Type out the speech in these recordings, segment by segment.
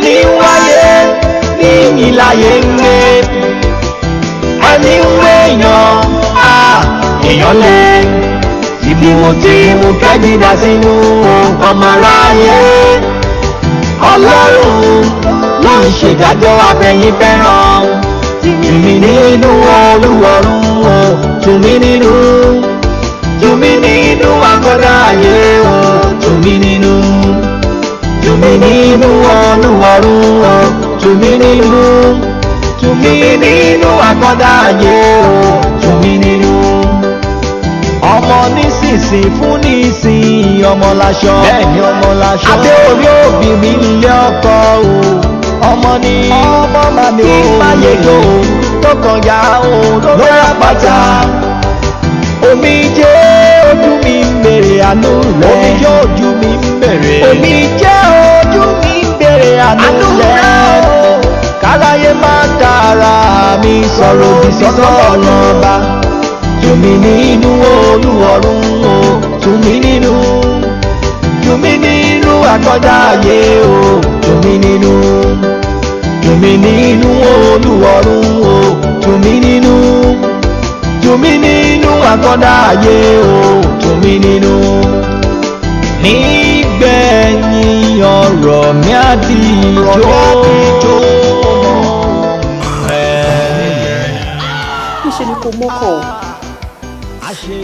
ẹni wáyé ní ìlàyé ń gbé ẹni wéèyàn èèyàn lé ibi mo ti mú kẹ́dídà sínú ọmọ aráyé ọlọ́run ló ń ṣèdájọ́ abẹ́yìn fẹ́ràn Tumininu olúwọ̀run o Tumininu Tumininu akọ́dá ayé o Tumininu Tumininu olúwọ̀run o Tumininu Tumininu akọ́dá ayé o Tumininu ọmọ nísinsìn fún nísìn ọmọ láṣọ bẹ́ẹ̀ni ọmọ láṣọ adé orí òbí mi ilé ọkọ o ọmọ ní ọmọ màmí o kí máyégò tó kọjá o lórí àpáta omi jẹ́ ojú mi ń bèrè àánú rẹ̀ omi jẹ́ ojú mi ń bèrè omi jẹ́ ojú mi ń bèrè àánú rẹ̀ káráyé máa dára mi sọ̀rọ̀ bí sọ́tọ̀ ọ̀nà ọba. Tumininu olúwọ̀run o Tumininu Tumininu akọ́dá ayé o Tumininu Tumininu olúwọ̀run o Tumininu Tumininu akọ́dá ayé o Tumininu nígbẹ̀yìn ọ̀rọ̀ mi àdìjọ́ níṣẹ́ ni kò mọ́kàn o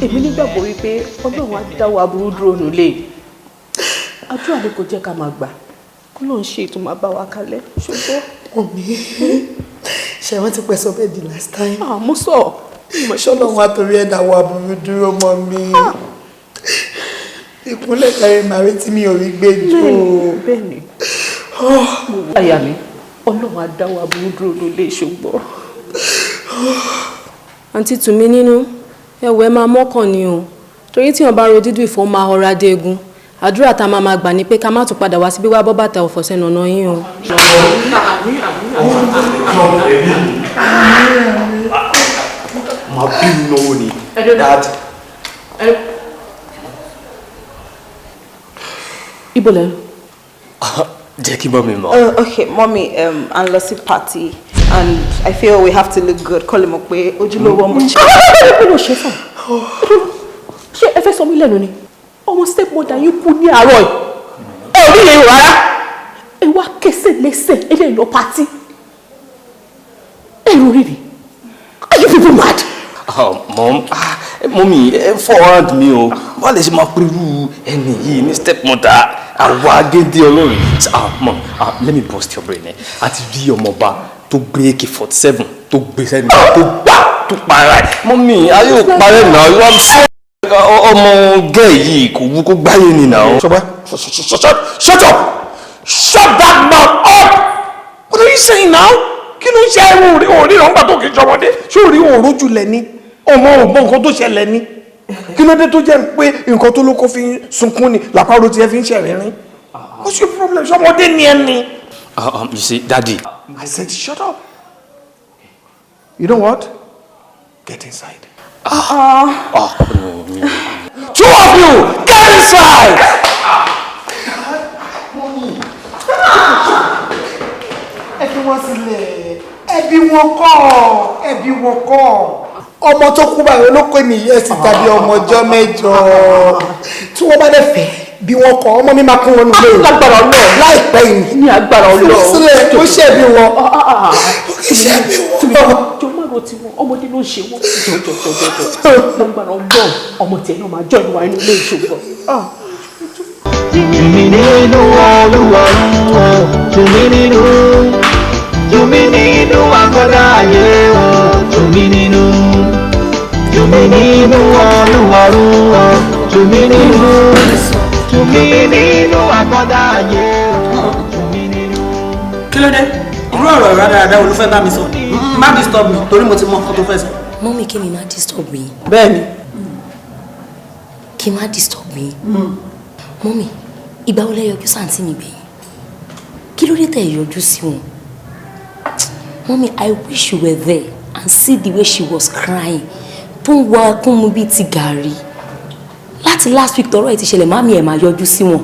èmi nígbàgbọ́ wípé ọlọ́run á dáwọ́ aburú dúró nílé àdúrà ni kò jẹ́ ká máa gbà kó lóun ṣe ètò máa bá wa kalẹ̀ ṣùgbọ́n. Omi ṣe wọ́n ti pẹ́ sọ bẹ́ẹ̀ di last time. Mo sọ. ṣọlọ́run á torí ẹ̀ dáwọ́ aburú dúró mọ́ mi. ìkúnlẹ̀ kẹrin màrí tí mi ò rí gbé jù. bẹ́ẹ̀ni àyà mi ọlọ́run á dáwọ́ aburú dúró nílé ṣùgbọ́n. àǹtí Tumininu ẹ̀wẹ̀ máa mọ́kàn ni o torí tí wọ́n bá ro dídùn ìfọ́ máa ọ̀rá dé egun àdúrà tá a máa gbà ní pé ká má tún padà wá síbí wá bọ́ bàtà ọ̀fọ̀ sẹ́nu ọ̀nà yín o. máa bí náwó ni dad. ibo lẹ. jẹ́ kí mọ́mí mọ̀. Okay mommy and lọ sí party and I feel we have to look good kọ́ lè mọ̀ pé ojúlówó ọmọ ṣe. kí ló ṣe fún ṣé ẹ fẹ́ sọ mí lẹ́nu ni ọmọ step mother yín kú ní àárọ̀ yìí ẹ ò ní lè rò rárá ẹ wá kẹsẹ̀ lẹ́sẹ̀ ẹ lè lọ party ẹ rò rírì are you people mad. mọ́mí forward mi o wọ́n lè ṣe máa pẹ̀lú ẹni yìí ní step mother àwa agédé ọlọ́run. mom let me burst your brain àti rí ọmọọba tó gbé AK-47 tó gbé sẹ́ni tó gbà tó para ẹ̀ mọ́mí ayé ò parẹ́ náà ọmọ gẹ́ yìí kò wú kó gbáyé ni náà. shut up shut that mouth up what are you saying now kí ló ń ṣe ẹrú orí ìràngbà tó kì í ṣọmọdé ṣé orí òrójú lẹ ní ọmọ ògbọ́n nǹkan tó ṣẹlẹ̀ ní kí ló dé tó jẹ́ pé nǹkan tó lóko fi ń sunkún ni làpárò tí ẹ fi ń ṣẹ̀rẹ̀rín what's your problem ṣọmọdé ni ẹ ní. You see, Daddy. I said, shut up. You know what? Get inside. No. Two of you, get inside! Everyone sílẹ̀. Ẹbí wọn kọ́. Ọmọ tó kú báyìí olóko mi yẹ sí tàbí ọmọ ọjọ́ mẹ́jọ. Tí wọ́n bá dẹ̀ fẹ́ bí wọn kọ ọmọ mi máa kún wọn nílé. Lágbára Ọlọ́run láìpẹ́ yìí. Ní agbára Ọlọ́run. Sílẹ̀ ó ṣẹ̀bi wọn. Ó ṣẹ̀bi wọn. Jọ máa ro tiwọn ọmọdé ló ń ṣe wọn. Jọ. Lágbára Ọlọ́run ọmọ tiẹ̀ náà máa jọ ìwà inú ilé ìṣòwò. Tumininu olúwọ̀run o Tumininu Tumininu akọ́dá ayé o Tumininu Tumininu olúwọ̀run o Tumininu Tumininu akọ́dá ayé o Tumininu. Kí ló dé? Irú ọ̀rọ̀ rádaràdà wo ló fẹ́ bá mi sọ? Má disturb mi torí mo ti mọ ọkọ tó fẹ́ sọ. Mọ́mí kí mi má disturb mi. Bẹ́ẹ̀ni. Kí má disturb mi. Mọ́mí ìgbà wo lẹ yọjú sáǹtì mi gbẹ̀yìn? Kí ló dé tẹ̀ yọjú sí wọn? Mọ́mí, I wish you were there and see the way she was crying. Tó ń wá kún mu bíi ti gàrí. Láti last week tọrọ ẹ̀ ti ṣẹlẹ̀ mami ẹ̀ máa yọjú sí wọn.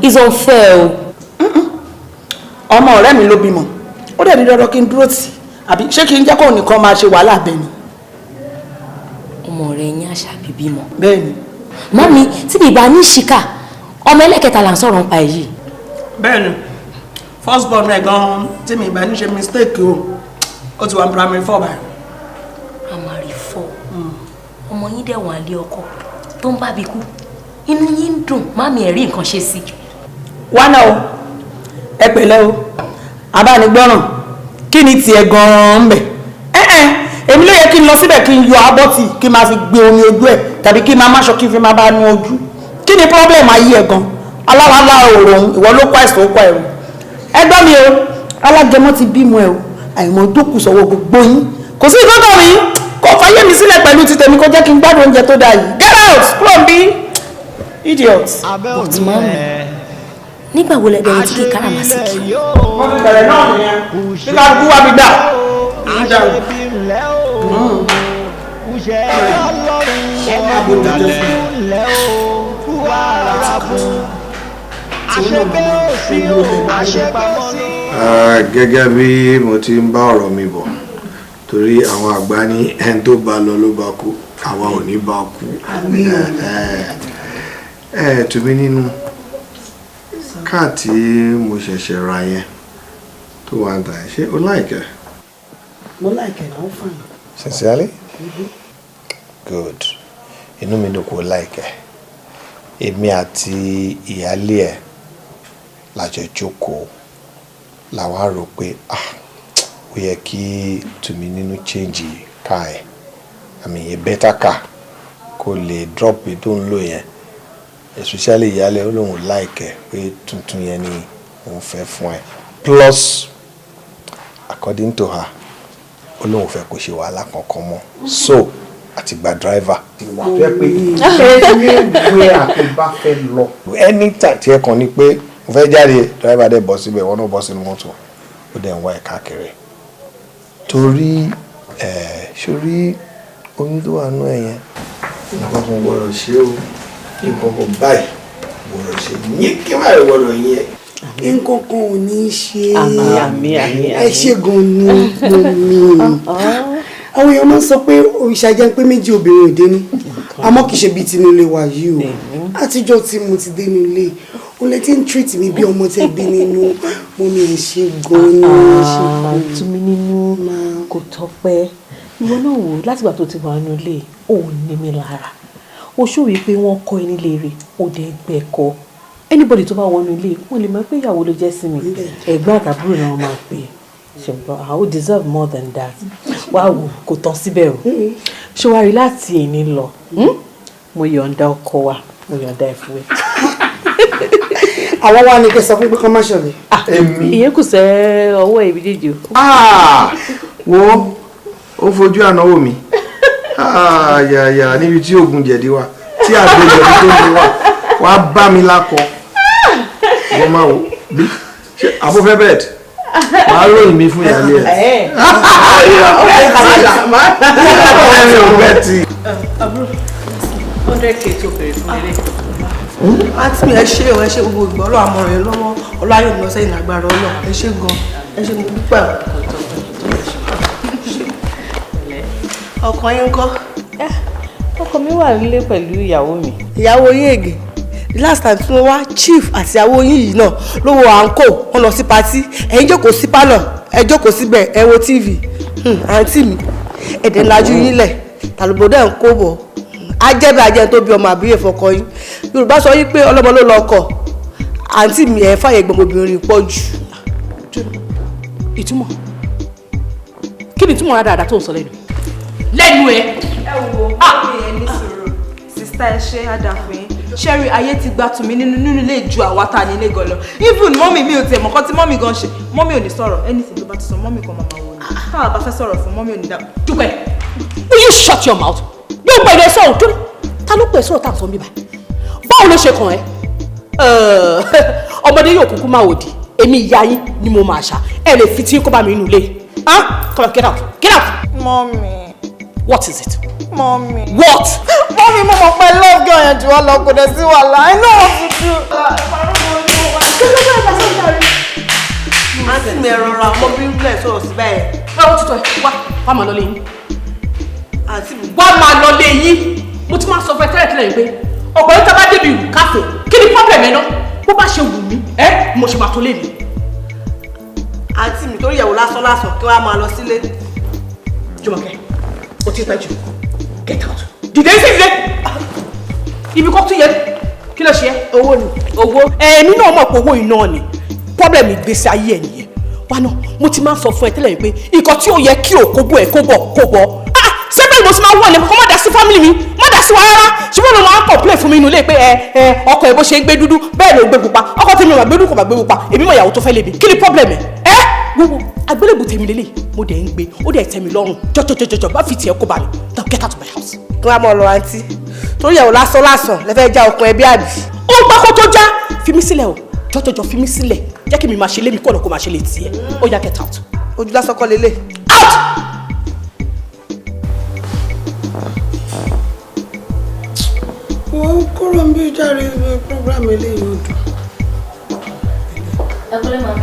It's unfair o. ọmọ ọ̀rẹ́ mi ló bímọ ó dẹ̀ ní dandan kí n dúró tì àbí ṣé kí n jẹ́ kó nìkan máa ṣe wàhálà bẹ́ẹ̀ ni. ọmọ rẹ̀ yín àṣà bíbí mọ́. bẹ́ẹ̀ ni. mọ́mí tí mi bá ní ṣìkà ọmọ ẹlẹ́kẹta là ń sọ̀rọ̀ nípa èyí. bẹ́ẹ̀ ni first born rẹ̀ gan-an tí mi bá ní ṣe mistake ó ti wà ní primary 4 báyìí. primary 4 ọmọ yín dẹ̀ wà lé ọkọ tó ń bá bí kú inú yín ń dùn mami ẹ̀ rí nǹkan ṣe sí. wá náà o ẹ pẹ̀lẹ́ o abánigbọ́ràn kí ni tiẹ̀ gan-an ń bẹ̀ èmi ló yẹ kí n lọ síbẹ̀ kí n yọ abọ́tì kí n máa fi gbé omi ojú ẹ̀ tàbí kí n máa máṣọ kí n fi máa bá nu ojú kí ni problem ayé ẹ̀ gan aláwa lára òòrùn ìwọ ló kọ́ àìsàn ó kọ́ ẹ̀rù ẹgbẹ́ mi o alágẹmọ ti bímọ ẹ o àìmọ̀ tó kù sọ́wọ́ gbogbo yín kò sí ìkọ́kọ̀ mi kò fàyè mi sílẹ̀ pẹ̀lú ti tèmi kó jẹ́ kí n gbádùn oúnjẹ tó dáa yìí get out kúrò ń bí idiot. but mami nígbà wo lẹ́dẹ̀ẹ́ tí kì í kára màá sí kí. wọ́n ti bẹ̀rẹ̀ náà nìyẹn nígbà kú wá mi gbà. Gẹ́gẹ́ bí mo ti ń bá ọ̀rọ̀ mi bọ̀ torí àwọn àgbà ní ẹni tó bá lọ ló bá kú àwa ò ní bá kú. Tumininu káà tí mo ṣẹ̀ṣẹ̀ ra yẹn tó wà ń tà ẹ́ ṣé o láìkẹ́? mo láìkẹ́ náà fún mi. Sincerely? Good. Inú mi dùn kó láìkẹ́. Èmi àti ìyálé ẹ̀ lájọ jókòó làwa rò pé ó yẹ kí Tumininu change car ẹ̀ àmì a better car kó lè drop tó ń lò yẹn especially ìyálé ó lóun láìkẹ́ pé tuntun yẹn ni òun fẹ́ fún ẹ plus according to her ó lóun fẹ́ kó ṣe wàhálà kankan mọ́ so àti gba driver. ìwà tó yẹ pé anywhere àtúbá fẹ́ lọ anytime tí ẹ kàn ní pé mo fẹ́ jáde driver dẹ̀ bọ́ síbẹ̀ wọ́n náà bọ́ sínú mọ́tò ó dẹ̀ ń wá ẹ̀ káàkiri torí sórí oyún tó wà nú ẹ̀ yẹn nǹkan kan gbọ́dọ̀ ṣe o nǹkan kan báyìí gbọ́dọ̀ ṣe yín kí má lè gbọ́dọ̀ yẹn. nǹkan kan ò ní í ṣe àmín ẹ ṣe gan ni àwọn èèyàn máa ń sọ pé òrìṣà jẹ́ pé méjì obìnrin ò dénú àmọ́ kì í ṣe bíi tinú ilé wa yìí o àtijọ́ tí mo ti dénú ilé o lè ti ń treat mi bí ọmọ tẹ́ bí nínú mo ní ẹ ṣe gan ni Tumininu kò tọ́pẹ́ ìwọ náà wò látìgbà tó ti wà nínú ilé ò ní mi lára o ṣòwò pé wọ́n kọ́ ẹni léèrè ó dé gbẹ̀kọ́ anybody tó bá wọnú ilé wọ́n lè mọ̀ pé ìyàwó ló jẹ́ sí mi ẹ̀gbọ́n àtàbúrò náà máa pè é ṣùgbọ́n I will deserve more than that wá wò kò tán síbẹ̀ o ṣé wàá rí láti èní lọ mo yọ̀ǹda ọkọ wa mo yọ̀ǹda ẹ̀fọ́ ẹ̀. àwọn wa ni kẹ sọ fún pé kọ́ má ṣọ̀lẹ̀. ìyẹn kù sẹ́ ọwọ́ ẹ̀ méjèèjì o. wo ó fojú ànáwó mi yàyà níbi tí oògùn jẹ̀dí wà tí àgbẹ̀jẹ̀dí tó ń wà wá bá mi lákọ wọ́n máa wò bí àbúfẹ́ bẹ́ẹ̀dì máa ròyìn mi fún ìyàlẹ́ ẹ̀. àbúrò 100k tó bẹ̀rẹ̀ fún ilé. àti mi ẹ ṣe o ẹ ṣe gbogbo ìgbà ọlọ́ àmọ́ rẹ lọ́wọ́ ọlọ́ayọ̀ mi lọ sẹ́yìn lágbára ọlọ́ ẹ ṣe gan ẹ ṣe gbogbo pẹ̀. ọkàn yín kọ́. ọkọ mi wà nílé pẹ̀lú ìyàwó mi. ìyàwó yín ègè last time tí wọ́n wá chief àti ìyàwó yín yìí náà ló wo àǹkó wọn lọ sí patí ẹ̀yin jókòó sí pálọ̀ ẹ jókòó síbẹ̀ ẹ wo tv àǹtí mi ẹ̀dẹ̀ ńlájú yín lẹ̀ tàlùbọ̀dẹ̀ ń kó bọ̀ ajẹ́bẹ̀ ajẹ́ tó bí ọmọ àbíyè fọkọ yín yorùbá sọ yín pé ọlọ́mọ ló lọ kọ àǹtí mi ẹ̀ fàyè gbọmọbìnrin pọ̀ jù. ìtumọ̀ kí ni ìtumọ̀ dáadáa tó ń sọ lẹ́nu ẹ. ẹ wo ẹ ní sùúrù sista ẹ ṣe àdàfin ṣẹ́rí ayé ti gba Tumininu nínú ilé ju àwa ta ní ilé gan lọ even mọ́mì mi ò tẹ̀ mọ́kàn tí mọ́mì gan ṣe mọ́mì ò ní sọ̀rọ̀ anything tó bá ti sọ mọ́mì kan máa wò ni káwa bá fẹ́ sọ̀rọ̀ fún mọ́mì ò ní dá. dúpẹ́ will you shut your mouth yóò pè é sọ̀rọ̀ tó ta ló pè é sọ̀rọ̀ tá à ń sọ bíbá báwo ló ṣe kàn ẹ́ ọmọdé yóò kúkú máa òdì èmi ìyá yín ni mo máa ṣá ẹ lè fi tí kó bá mi nù lé come on get out get out. mọ́mì. What is it? Mommy. What? Mommy, mama, my love girl and you all go there see wala. I know what to do. àǹtí mi ẹ̀rọ ra ọmọbìnrin bílẹ̀ sọ̀rọ̀ sí báyẹn. Ó ti tọ́ ẹ wá máa lọ lé yín. Àǹtí mi. Wá máa lọ lé yín. Mo ti máa sọ fún ẹ tẹ́lẹ̀ pé ọ̀pọ̀ yín tá bá débi ìlú káfẹ́ kí ni problem ẹ náà bó bá ṣe wù mí mo ṣe máa tó lé mi. Àǹtí mi torí ìyàwó lásán kí wọ́n á máa lọ sílé. Jùmọ̀kẹ́ o ti pẹ́ jù get out dìde sí ilé ibi kọ́ tún yẹ kí ló ṣe owó ni owó èmi náà mọ̀ pé owó iná ni problem ìgbésí ayé ẹ̀ nìyẹn wá náà mo ti máa ń sọ fún ẹ tẹ́lẹ̀ pé nǹkan tí ó yẹ kí o kó bọ̀ ẹ̀ kó bọ̀ sẹ́bẹ̀ mo ti máa wọ̀ ní kó má dá sí family mi má dá sí wa rárá ṣùgbọ́n mo máa ń complain fún mi inú ilé pé ọkọ ẹ̀ bó ṣe ń gbé dúdú bẹ́ẹ̀ ló gbé pupa ọkọ tí mi ò máa gbé dúdú kò máa gbé pupa èmi mọ̀ ìyàwó tó fẹ́ lé mi kí ni problem ẹ̀ gbogbo agbélébù tèmi lélẹ̀ mo dẹ̀ ń gbé ó dẹ̀ tẹ́ mi lọ́rùn jọjọjọjọ bá fi tiẹ̀ kó balẹ̀ now get out of my house. kí wọ́n á mọ̀ lọ àǹtí torí ìyàwó lásán lẹ́fẹ̀ẹ́ já okùn ẹbí àbí. ó gbá kó tó já fi mí sílẹ̀ o jọjọjọ fi mí sílẹ̀ jẹ́ kí mi máa ṣe lémi kọ́nà kó máa ṣe lè tiẹ̀ ó yá get out. ojú lásán kọ́ lélẹ̀. out. wọ́n kúrò ń bí jáde program eléyìí ó dùn. ẹ kúlẹ̀ mọ́.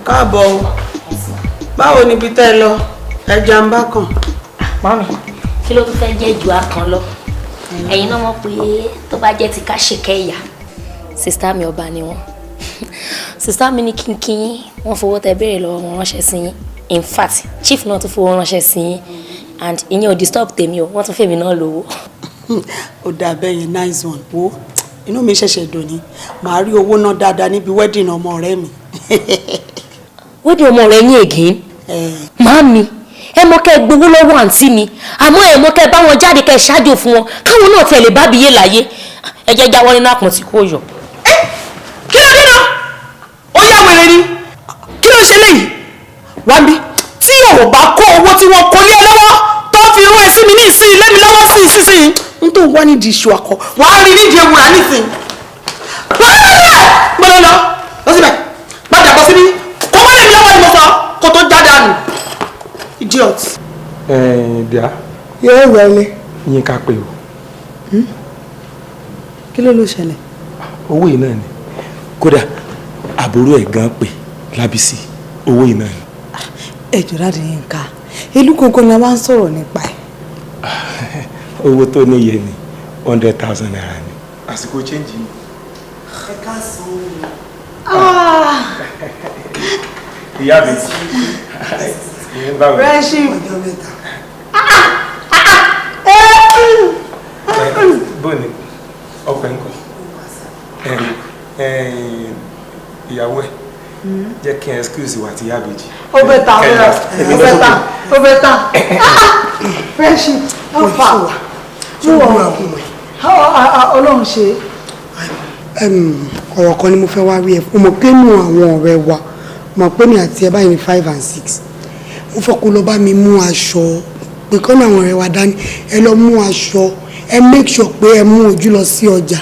káàbọ̀ o báwo ni ibi tẹ́ ẹ lọ ẹja ń bá kàn. mọ́mí kí ló tún fẹ́ jẹ́ ju akàn lọ ẹ̀yin náà mọ̀ pé tó bá jẹ́ ti ká ṣèkẹ́ ìyá sista mi ọba ni wọ́n sista mi ní kínkín wọ́n fowó tẹ béèrè lọ́wọ́ wọn ránṣẹ́ sí yín in fact chief náà tún fowó ránṣẹ́ sí yín and ìyẹn ò disturb tèmi o wọ́n tún fèmí náà lówó. ó dà bẹ́ẹ̀ yẹn nice one wo inú mi ṣẹ̀ṣẹ̀ dùn ní màá rí owó náà dáadáa níbi wedding ọmọ ọ̀rẹ́ mi. wedding ọmọ ọ̀rẹ́ yín again. Màámi ẹ mọ̀ kẹ́ gbowó lọ́wọ́ àǹtí mi àmọ́ ẹ mọ̀ kẹ́ bá wọn jáde kẹ́ ṣáájú fún wọn káwọn náà tẹ̀lé bábí yé láyé ẹ jẹ́ jáwọ́ nínú àpọ̀n tí kò yọ. kí ló dé náà ó yá wèrè ni kí ló ṣe léyìí wá bí tí òun bá kó owó tí wọ́n kó lé ẹ lọ́wọ́ tó fi rú ẹ sí mi ní ìsìn lẹ́mi lọ́wọ́ sí ìsinsìnyí n tó wá nídìí iṣu akọ wàá rí nídìí ewúrà nísìn. gbọ́dọ̀ lọ síbẹ̀ padà bọ̀ síbí kó má lè mi lọ́wọ́ ni mo sọ kó tó já dànù idiot. díà yóò wọlé. yín ká pé o. kí ló ṣẹlẹ̀. owó yìí náà ni kódà àbúrò ẹ̀ gan pè lábísí owó yìí náà ni. ẹ jọ̀ọ́ dáadé yín ká ìlú kankan la máa ń sọ̀rọ̀ nípa ẹ̀. owó tó níye ni 100,000 naira ni. àsìkò change ni. ẹ ká sọ ìyá mi. friendship. bóni ọkọ nǹkan ìyàwó ẹ jẹ́ kí n excuse wa ti yá bèjì. ó bẹ ta ó bẹ ta friendship ó fà wá ọlọ́run ṣe. ọ̀rọ̀ kan ni mo fẹ́ wá rí ẹ fún mo pé nù àwọn ọ̀rẹ́ wa mọ̀ pé mi àti ẹ báyìí ní 5 and 6 mo fẹ́ kó lọ bá mi mú aṣọ pé kọ́nà àwọn ọ̀rẹ́ wa dání ẹ lọ mú aṣọ ẹ make sure pé ẹ mú ojú lọ sí ọjà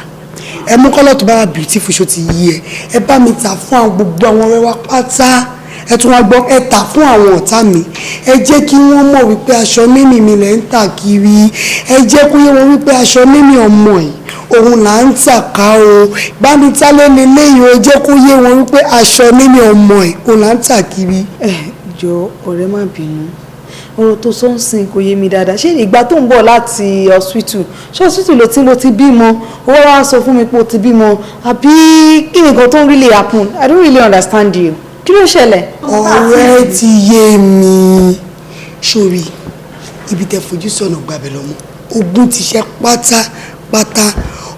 ẹ mú kọ́lọ̀ tó bá wà beautiful ṣó ti yí ẹ bá mi tà fún àwọn gbogbo àwọn ọ̀rẹ́ wa pátá ẹ tún wá gbọ́ ẹ tà fún àwọn ọ̀tá mi ẹ jẹ́ kí wọ́n mọ̀ wípé aṣọ mímì mi lẹ̀ ń tà kiri ẹ jẹ́ kó yé wọn wípé aṣọ mímì ọmọ ẹ̀ òun là ń tà ká o bá mi tá lónìí léyìn o jẹ́ kó yé wọn wípé aṣọ mímì ọmọ ẹ̀ òun là ń tà kiri. ẹ jọ ọ̀rẹ́ má bínú ọ̀rọ̀ tó sọ ń sìn kò yé mi dáadáa ṣé ìgbà tó ń bọ̀ láti hospital ṣé hospital ló ti bímọ owó wa sọ fún mi pé o ti bímọ àbí kí ni nǹkan tó ń really happen I don't really understand you kí ló ṣẹlẹ̀. ọ̀rẹ́ ti yé mi sórí ibi tẹ fojú sọ̀nà gbàbẹ̀ lọ́mọ ogun ti ṣe pátápátá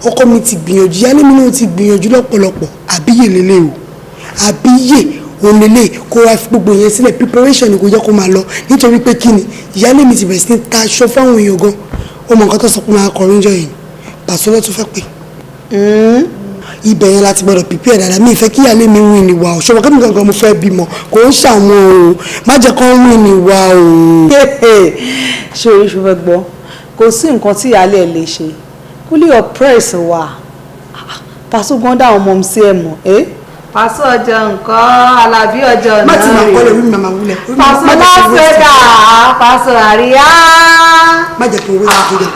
ọkọ mi ti gbìyànjú yálé mi náà ti gbìyànjú lọ́pọ̀lọpọ̀ àbíyè lélẹ̀ o àbíyè òun lélẹ̀ kó wá fi gbogbo yẹn sílẹ̀ preparation ni kò jẹ́ kó máa lọ nítorí pé kí ni ìyálé mi ti bẹ̀rẹ̀ sí ní ta aṣọ fáwọn èèyàn gan ó mọ nǹkan tó sọ pé máa kọrin jọ yìí pàṣẹ lọ́tún fẹ́ pè. ibẹ̀ yẹn láti gbọ́dọ̀ pípẹ́ ẹ̀ dáadáa mi ìfẹ́ kí ìyálé mi win ìwà o ṣọwọ́ kẹ́mi gangan mo fẹ́ bímọ kò ń ṣàwọn o má jẹ́ kó win ìwà o. ṣé oríṣi fẹ́ gbọ́ kò sí nǹkan tí ìyálé ẹ̀ lè ṣe kó lè oppress wa pàṣẹ gan dá àwọn ọmọ mi sí ẹ̀ mọ̀ Pàṣẹ ọjọ́ nǹkan Alábí ọjọ́ náà. Má ti máa kọ́lẹ̀ wí màmá wúlẹ̀. Pàṣẹ lásẹ̀dá pàṣẹ àríyá. Má jẹ́ kí n wé ìdílé.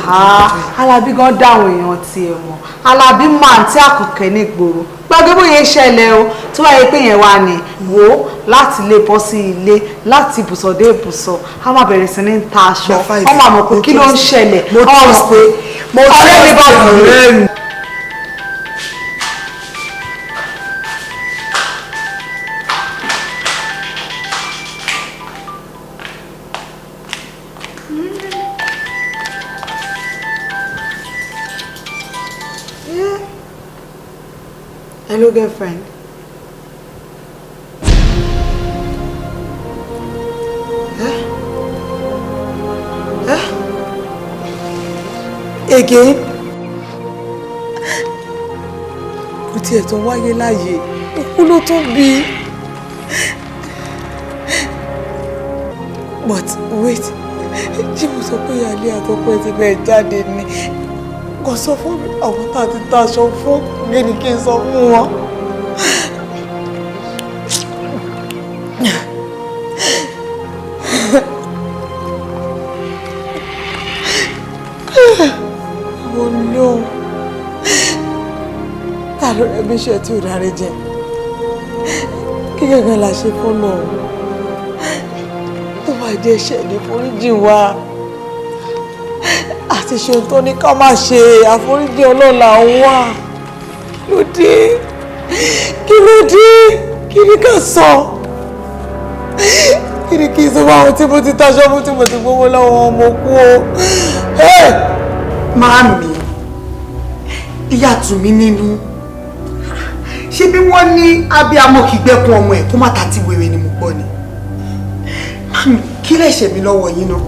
Alábí gan dáhùn èèyàn tiẹ̀ mọ̀. Alábí máa ń tí àkùkẹ́ ní ìgboro. Gbàgbé bóyá ṣẹlẹ̀ o tí wáyé pé yẹn wà ní wò láti ilé bọ́ sí ilé láti ibùsọ̀ dé ibùsọ̀ a máa bẹ̀rẹ̀ sí ní ta aṣọ ọmọ àmọ̀ pé kí ló ń ṣẹlẹ̀ ọmọ pé ọ̀rẹ́ mi bá wù. Hello, girlfriend. Again? Kò tiẹ̀ tó wáyé láàyè. Ikú ló tó bí. But wait, ṣé mo sọ pé ìyáálé àtọ́pẹ́ ti bẹ̀ẹ̀ jáde ni? Kò sọ fún mi àwọn tá a ti taṣọ fún gẹ́ni kí n sọ fún wọn. Oh no. Ta ló rẹ̀ mí ṣe tí ò dárí jẹ? Kí gẹ́gẹ́ la ṣe fọ́nà o? Tó bá jẹ́ ṣẹ̀lẹ̀ foríjì wa. Àti ṣe ohun tó ní ká máa ṣe àforíjì ọlọ́la wà. Kí ló dé? Kí ló dé? Kí ni ká sọ? Kí ni kí n sọ fún àwọn tí mo ti taṣọ fún tí mo ti gbówó lọ́wọ́ ọmọ kú o? Màámi, ìyá Tumininu. Ṣé bí wọ́n ní abiyamọ kì í gbẹ́kun ọmọ ẹ̀ kó má ta ti wèrè ni mo gbọ́ ni? Màámi, kí lẹ̀ṣẹ̀ mi lọ́wọ́ yín náà?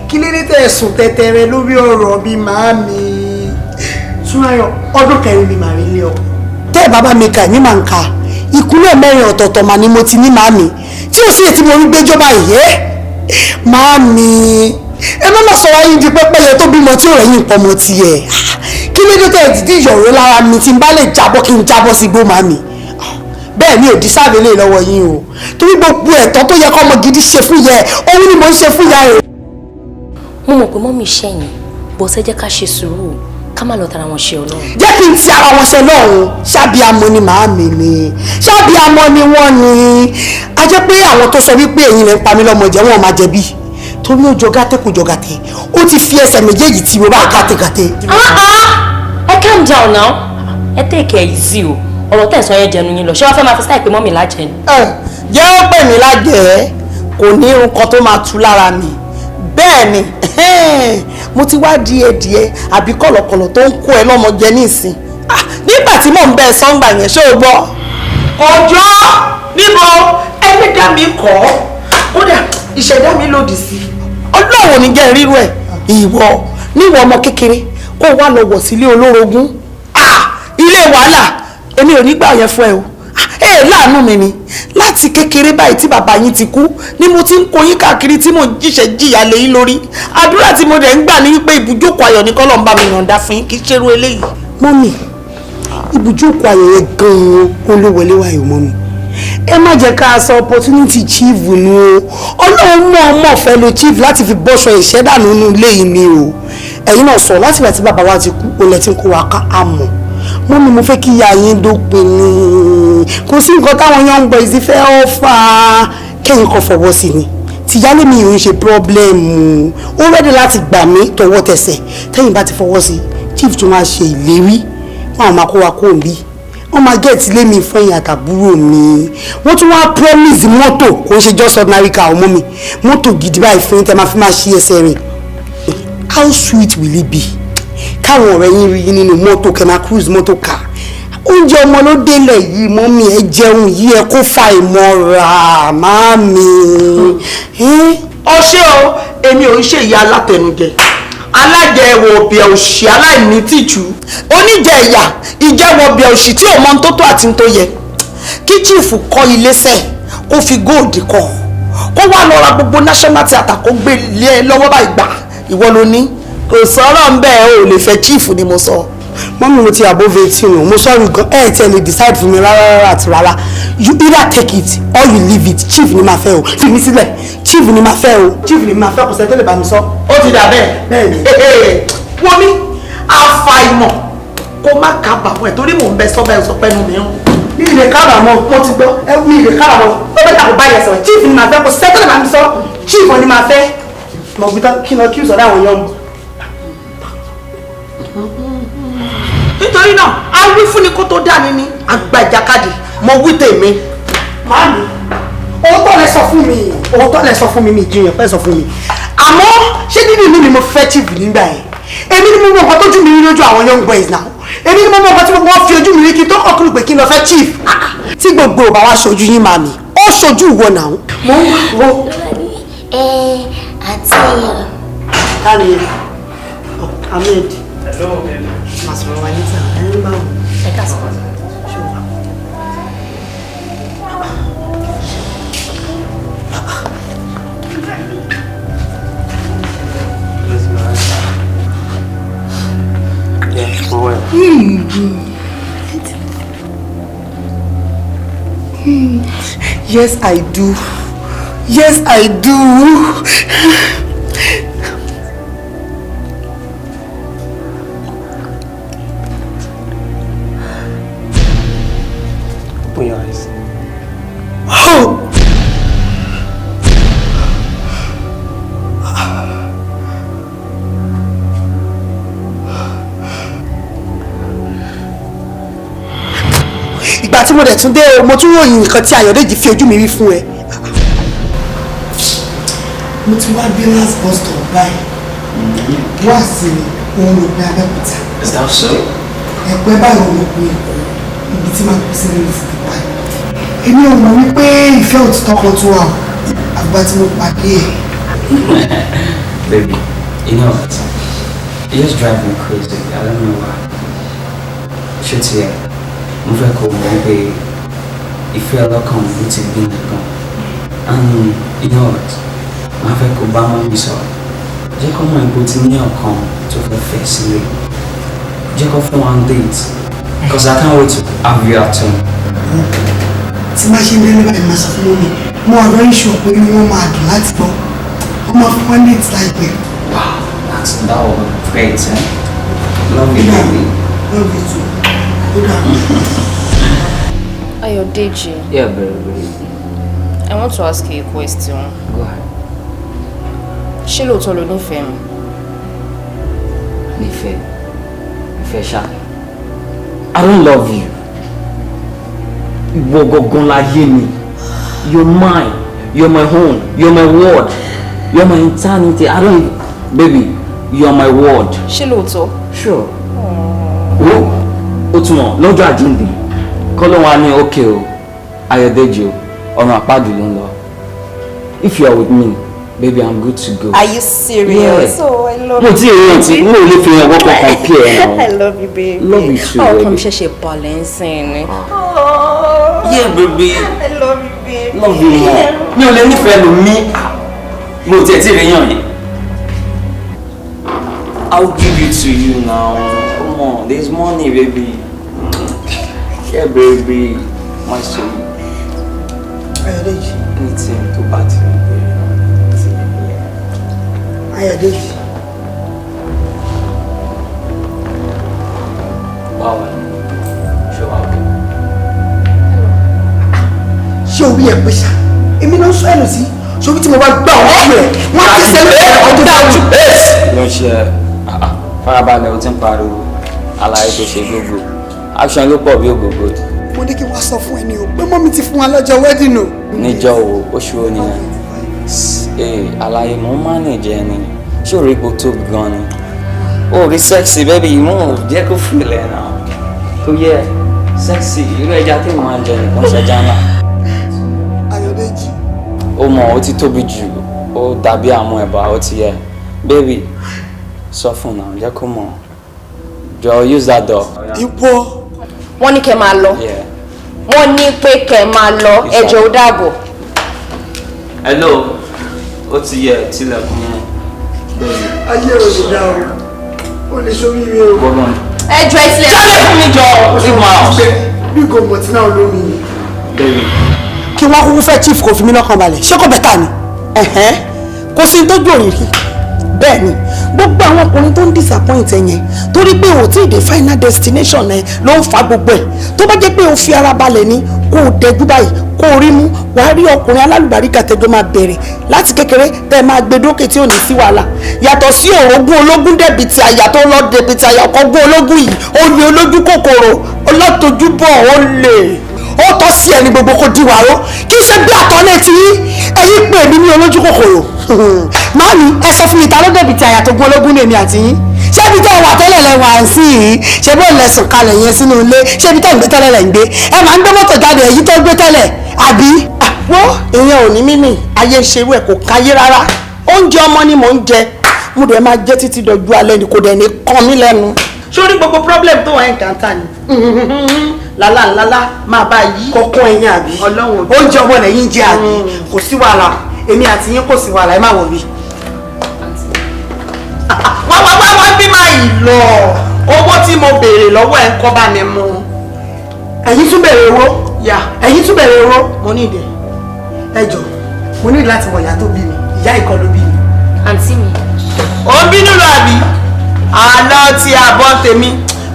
Kí lé ní tẹ̀sùn tẹ̀tẹ̀rẹ̀ lórí ọ̀rọ̀ bíi màámi? Túnráyọ̀, ọdún kẹrin ni màá rí ilé ọ. Tẹ́ bàbá mi kà ní màá ń ka, ìkúnlẹ̀ mẹ́rin ọ̀tọ̀ọ̀tọ̀ mà ni mo ti ní màámi. Tí ò sí ètí mo rí gbẹ́jọ́ báyìí ẹ́. Màámi, ẹ má má sọ̀rọ̀ yín di pẹ́pẹ́yẹ tó bímọ tí ò rẹ̀yìn pọ̀ mọ́ tiẹ̀. Kí ló dé tẹ̀ dídí ìyọ̀rọ̀ lára mi tí n bá lè jábọ́ kí n jábọ́ sí gbó màámi? Bẹ́ẹ̀ ni òdì sáàbẹ̀ lè lọ́wọ́ yín o. Torí gbogbo ẹ̀tọ́ tó yẹ kọ́mọ gidi ṣe fún yẹ, òun ni mo ń ṣe fún ìyá rẹ̀. Mo mọ̀ pé mọ́mí ṣẹ̀yìn bó ṣe jẹ́ ká ṣe sùúrù ká má lọ tara wọn ṣe Ọlọ́run. Jẹ́ kí n ti ara wọn ṣe lọ́run. Ṣábíamọ ni màámi ni. Ṣábíamọ ni wọ́n ni. A jẹ́ pé àwọn tó sọ wípé ẹ̀yin lè ń pa mí lọ́mọ jẹ́ wọn máa jẹ̀bi. Torí ó jọ gàtẹ́ kò jọ gàtẹ́. Ó ti fi ẹsẹ̀ méjèèjì tí mo bá gàtẹ́gàtẹ́. Ẹ calm down now. Ẹ take it easy o. Ọ̀rọ̀ tẹ́ sọ yẹn jẹnu yín lọ. Ṣé wọ́n fẹ́ máa fi sáì pé mọ́mí lájẹ ni? Jẹ́ ó pè mí lájẹ́ kò ní irun kan tó máa tú lára mi. Bẹ́ẹ̀ ni mo ti wá díẹ̀díẹ̀ àbí kọ̀lọ̀kọ̀lọ̀ tó ń kó ẹ lọ́mọ jẹ nísìn. Nígbà tí mò ń bẹ sọ́ngbà yẹn ṣé o gbọ́? Ọjọ́ níbo ẹlẹ́dàá mi kọ́ kódà ìṣẹ̀dá mi lòdì sí. Ọlọ́run ní jẹ́ ríru ẹ̀ ìwọ níwọ̀ ọmọ kékeré kó wá lọ wọ̀ sílé olórogún. Ilé wàhálà èmi ò ní gbà yẹn fún ẹ o. Láàánú mi ni láti kékeré báyìí tí bàbá yín ti kú ni mo ti ń kó yín káàkiri tí mo jíṣẹ́ jìyà lé yín lórí. Àdúrà tí mo dẹ̀ ń gbà ní wípé ibùjókòó ayọ̀ ní kọ́lọ̀ ń bá mi yọ̀ǹda fún yín kì í ṣerú eléyìí. Mọ́mì, ibùjókòó ayọ̀ yẹn gan-an olówọlé wáyé mọ́mì. Ẹ má jẹ́ ká sọ opportunity chief nu o. Ọlọ́run mọ̀ ọmọ fẹ́ lo chief láti fi bọ́ṣọ ìṣẹ́dànù nínú ilé yìí ni o. Ẹ̀yin náà sọ láti ìgbà tí bàbá wa ti kú olè tí ń kó wa ká àmọ́. Mọ́mí mo fẹ́ kí ìyá yín dópin ni. Kò sí nǹkan táwọn young boys fẹ́ ọ́fà kẹ́yìn kan fọwọ́ sí ni. Tìyálé mi ò ń ṣe pírọ́blẹ́mù. Ó rẹ́dí láti gbà mí tọwọ́ tẹsẹ̀. Tẹ́yìn bá ti fọwọ́ sí, chief tún máa ṣe ìlérí. Wọ́n máa kó wa kó bí. Wọ́n máa gẹ̀ẹ́tì lé mi fún ẹ̀yìn àtàbúrò mi. Wọ́n tún wá promise mọ́tò kò ń ṣe just ordinary car ọmọ mi. Mọ́tò gidi báyìí fún yín tẹ́ máa fi máa ṣí ẹsẹ̀ rìn. How sweet will it be? Káwọn ọ̀rẹ́ yín rí yín nínú mọ́tò kẹ́mà cruise mọ́tò ká. Oúnjẹ ọmọ ló délẹ̀ yìí mọ́mí ẹ jẹun yìí ẹ kó fa ìmọ̀ra màámi. Ọṣẹ́ o, èmi ò ń ṣe ìyá alátẹnujẹ. Alájẹwò ọ̀bẹ òṣì aláìní tìjú. Oníjẹ ìyà ìjẹ́wọ̀ ọ̀bẹ òṣì tí ò mọ tó tó àti tó yẹ. Kí chief kọ́ ilé sẹ̀ kó fi góòdì kọ́. Kó wá lọ ra gbogbo national theatre kó gbé lé lọ́wọ́ báyìí gbà. Ìwọ ló ní. Kò sọ̀rọ̀ ń bẹ́ẹ̀ o lè fẹ́ chief ni mo sọ. Mommy, mo ti above 18 o. Mo sorry gan. Tell me decide for me rárá. You either take it or you leave it. Chief ni ma fẹ́ o. Fi mi sílẹ̀. Chief ni ma fẹ́ o. Chief ni ma fẹ́ kò ṣe tó lè bá mi sọ. Ó ti dà bẹ́ẹ̀. Bẹ́ẹ̀ni. Wọ́n mi àfàìmọ̀ kó má kábàámọ̀ ẹ̀ torí mò ń bẹ sọ́bẹ̀ ìsọpẹ́nu mi ń. Mi lè kábàámọ̀, mo ti gbọ́. Mi lè kábàámọ̀. Ó bẹ́ẹ̀ ta kò bá yẹ sọ̀rọ̀. Chief ni ma fẹ́ kò ṣe tó lè bá mi sọ. Chief ni ma fẹ́. Mo gbé tán kí n lọ kí n sọ̀rọ̀ àwọn yọ̀ọ́. Nítorí náà a wí fún ni kó tó dání ní àgbà ìjàkadì mo wí tèmi. Màámi, òótọ́ lẹ sọ fún mi mi ìjìyàn pẹ́ sọ fún mi. Àmọ́ ṣé nínú inú ni mo fẹ́ chief nígbà yẹn? Èmi ni mo mọ nǹkan tójú mi rí lójú àwọn young boys now. Èmi ni mo mọ nǹkan tí wọ́n fi ojú mi rí kí n tó kọ̀ọ̀kúrú pé kí n lọ fẹ́ chief. Tí gbogbo ò bá wá ṣojú yín màámi, ó ṣojú ìwọ náà. Mo ń wo. Àti Kárí Ahmed. Màá sọ̀rọ̀ wa níta, ẹ̀ ń bá wọn. ẹ ká sọ. Yes, I do. Yes, I do. Open your eyes. Oh! Ìgbà tí mo dẹ̀ tún dé o, mo tún ròyìn nǹkan tí Ayọ̀dèjì fi ojú mi rí fún ẹ. Mo ti wá dé last bus stop báyìí. Wá sí òun ló gbé Abẹ́òkúta. Is that so? Ẹ̀pẹ́ báyìí òun ló gbé ibi tí màá kú sí nínú ìsìnkú báyìí. Èmi ò mọ̀ wípé ìfẹ́ òtítọ́ kan tó wà àgbà tí mo pàdé ẹ̀. Baby, you know what? You just drive me crazy. I don't know why. Shit here. Mo fẹ́ kó mọ̀ pé ìfẹ́ ọlọ́kàn mi ti gbé nìkan. And you know what? Mo fẹ́ kó bá mọ́ mi sọ̀rọ̀. Jẹ́ kó mọ̀ ipò tí ní ọkàn tó fẹ́ fẹ́ sílé. Jẹ́ kó fún one date. Because I can't wait to have you at home. Tí máa ṣe ń délé báyìí máa sọ fún mi, mo wà very sure pé wọ́n máa dùn láti gbọ́. Wọ́n máa fún one date láìpẹ́. Wow, that was great, eh? Love you, baby. Love you too. Ayọ̀dèjì. Yeah, baby. I want to ask you a question. Go ahead. Ṣé lóòótọ́ ló nífẹ̀ẹ́ mi? Nífẹ̀ẹ́ ṣá. I don't love you. Ìwọ gangan láyé mi. You're mine. You're my home. You're my world. You're my eternity. I don't. Baby, you're my world. Ṣé lóòótọ́? Sure. Ó tún mọ̀ lọ́jọ́ àjíǹde. Kọ́lọ́ wa ní okay o. Ayọ̀dèjì o. Ọ̀run àpáàdì ló ń lọ. If you are with me, baby, I'm good to go. Are you serious? Yeah. Oh, I love you. Mo ti rí ẹtì, mo ò lè fi hàn wọ́pọ̀ compare now. I love you, baby. Love you too, baby. Ọkàn mi ṣẹ̀ṣẹ̀ balẹ̀ ń sìn ni. Yeah, baby. I love you, baby. Love you more. Mi ò lè nífẹ̀ẹ́ lu mí. Mo tiẹ̀ tí rí yàn yìí. I'll give it to you now. Come on, there's money, baby. Yeah, baby. My soul. Ayọ̀dèjì. Anything to bad to me, baby. Ayọ̀dèjì. Báwo ni? Ṣé wàá bí? Ṣé orí ẹ̀ pé ṣá? Èmi náà sọ ẹ̀nù sí. Ṣé tí mo bá gbà ọ́ sí ẹ̀? Wọ́n ti sẹ́lẹ̀ ọdún dájú. Lọ ṣe farabalẹ̀ o ti ń pariwo àlàyé tó ṣe gbogbo. Action ló pọ̀ bí ògógó. Mo ní kí wọ́n sọ fún ẹni o pé mọ́mí ti fún wa lọ́jọ́ wedding o. Níjọ́ wo oṣù wo nìyẹn? Àlàyé mo máa ń nìjẹ́ ni. Ṣé orí ipò tóbi gan ni? O rí sexy baby move jẹ́ kó fìlẹ̀ náà. Tó yẹ sexy irú ẹja tí mo máa ń jẹ nìkan ṣẹja ńlá. Ayọ̀dèjì. Ó mọ̀ ó ti tóbi jù ó dàbí àwọn ẹ̀bà ó ti yẹ. Baby sọ fún náà jẹ́ kó mọ̀. Jọ use that door. Ìwọ. Wọ́n ní kẹ́ máa lọ. Yeah. Wọ́n ní pé kẹ́ máa lọ. Ẹ jọ̀ọ́ ó dàbọ̀. Hello. Ó ti yẹ tilẹ̀kùn yẹn. Baby. Ayé ò lè dá o. O lè sórí ire o. Gbọ́dọ̀ ẹ jọ ẹ sílẹ̀. Jálẹ̀ fún mi jọ. Bí gòmò tí náà lómi ni. Kí wọ́n kúkú fẹ́ chief kò fi mí lọ́kàn balẹ̀. Ṣé kò bẹ́tà ni? Kò sí tó jò rírì. Bẹ́ẹ̀ ni gbogbo àwọn ọkùnrin tó ń disappoint ẹ yẹn torí pé o tí ì dé final destination ẹ ló ń fa gbogbo ẹ tó bá jẹ́ pé o fi ara balẹ̀ ni kó o dẹjú báyìí kó o rí mú wàá rí ọkùnrin alálùbáríkà tẹjọ máa bẹ̀rẹ̀ láti kékeré tẹ máa gbé dókè tí ò ní sí wàhálà yàtọ̀ sí orogún ológun dẹ̀bi ti àyà tó lọ dẹ̀bi ti àyà ọkọ̀ ogún ológun yìí ó lè olójú kòkòrò ọlọ́tojúbọ̀ ó lè ó tọ́ sí ẹni gbogbo kó di wàró kì í ṣe bí àtọ́lé tí ẹ̀yin pè mí ní olójú kòkòrò máàmí ẹ sọ fún mi ta ló dẹ̀bi ti àyà tó gún ológun lèmi àti yín ṣé ibi tẹ́ ẹ wà tẹ́lẹ̀ lẹ wà sí yìí ṣé bó lẹ sùn kalẹ̀ yẹn sínú ilé ṣé ibi tẹ́ ẹ ń gbé tẹ́lẹ̀ lẹ ń gbé ẹ máa ń gbé mọ́tò jáde èyí tó gbé tẹ́lẹ̀ àbí. wọ́n èèyàn ò ní mímì ayé ṣerú ẹ̀ kò káyé rárá oúnjẹ ọmọ ni mò ń jẹ mo dẹ̀ máa jẹ́ títí dọ̀jú alẹ́ ni kò dẹ̀ ní kàn mí lẹ́nu. sórí gbogbo problem tó wà ń kàńtà ni lálá máa bá yí kọ́kọ́ ẹ̀yìn àbí ọlọ́run oúnjẹ ọmọ lẹ́yìn jẹ́ àbí kò sí wàhálà èmi àti yín kò sí wàhálà ẹ má wọ̀ mí. wá bí máa yìí lọ owó tí mo béèrè lọ́wọ́ ẹ̀ ń kọ́ bá mi mú. ẹ̀yin tún béèrè owó yà ẹ̀yin tún béèrè owó mo ní ìdẹ ẹ jọ mo ní láti wọ ìyá tó bí mi ìyá ìkọ́ ló bí mi. àǹtí mi. ó ń bínú lọ àbí àlọ́ ti àbọ̀ tèmi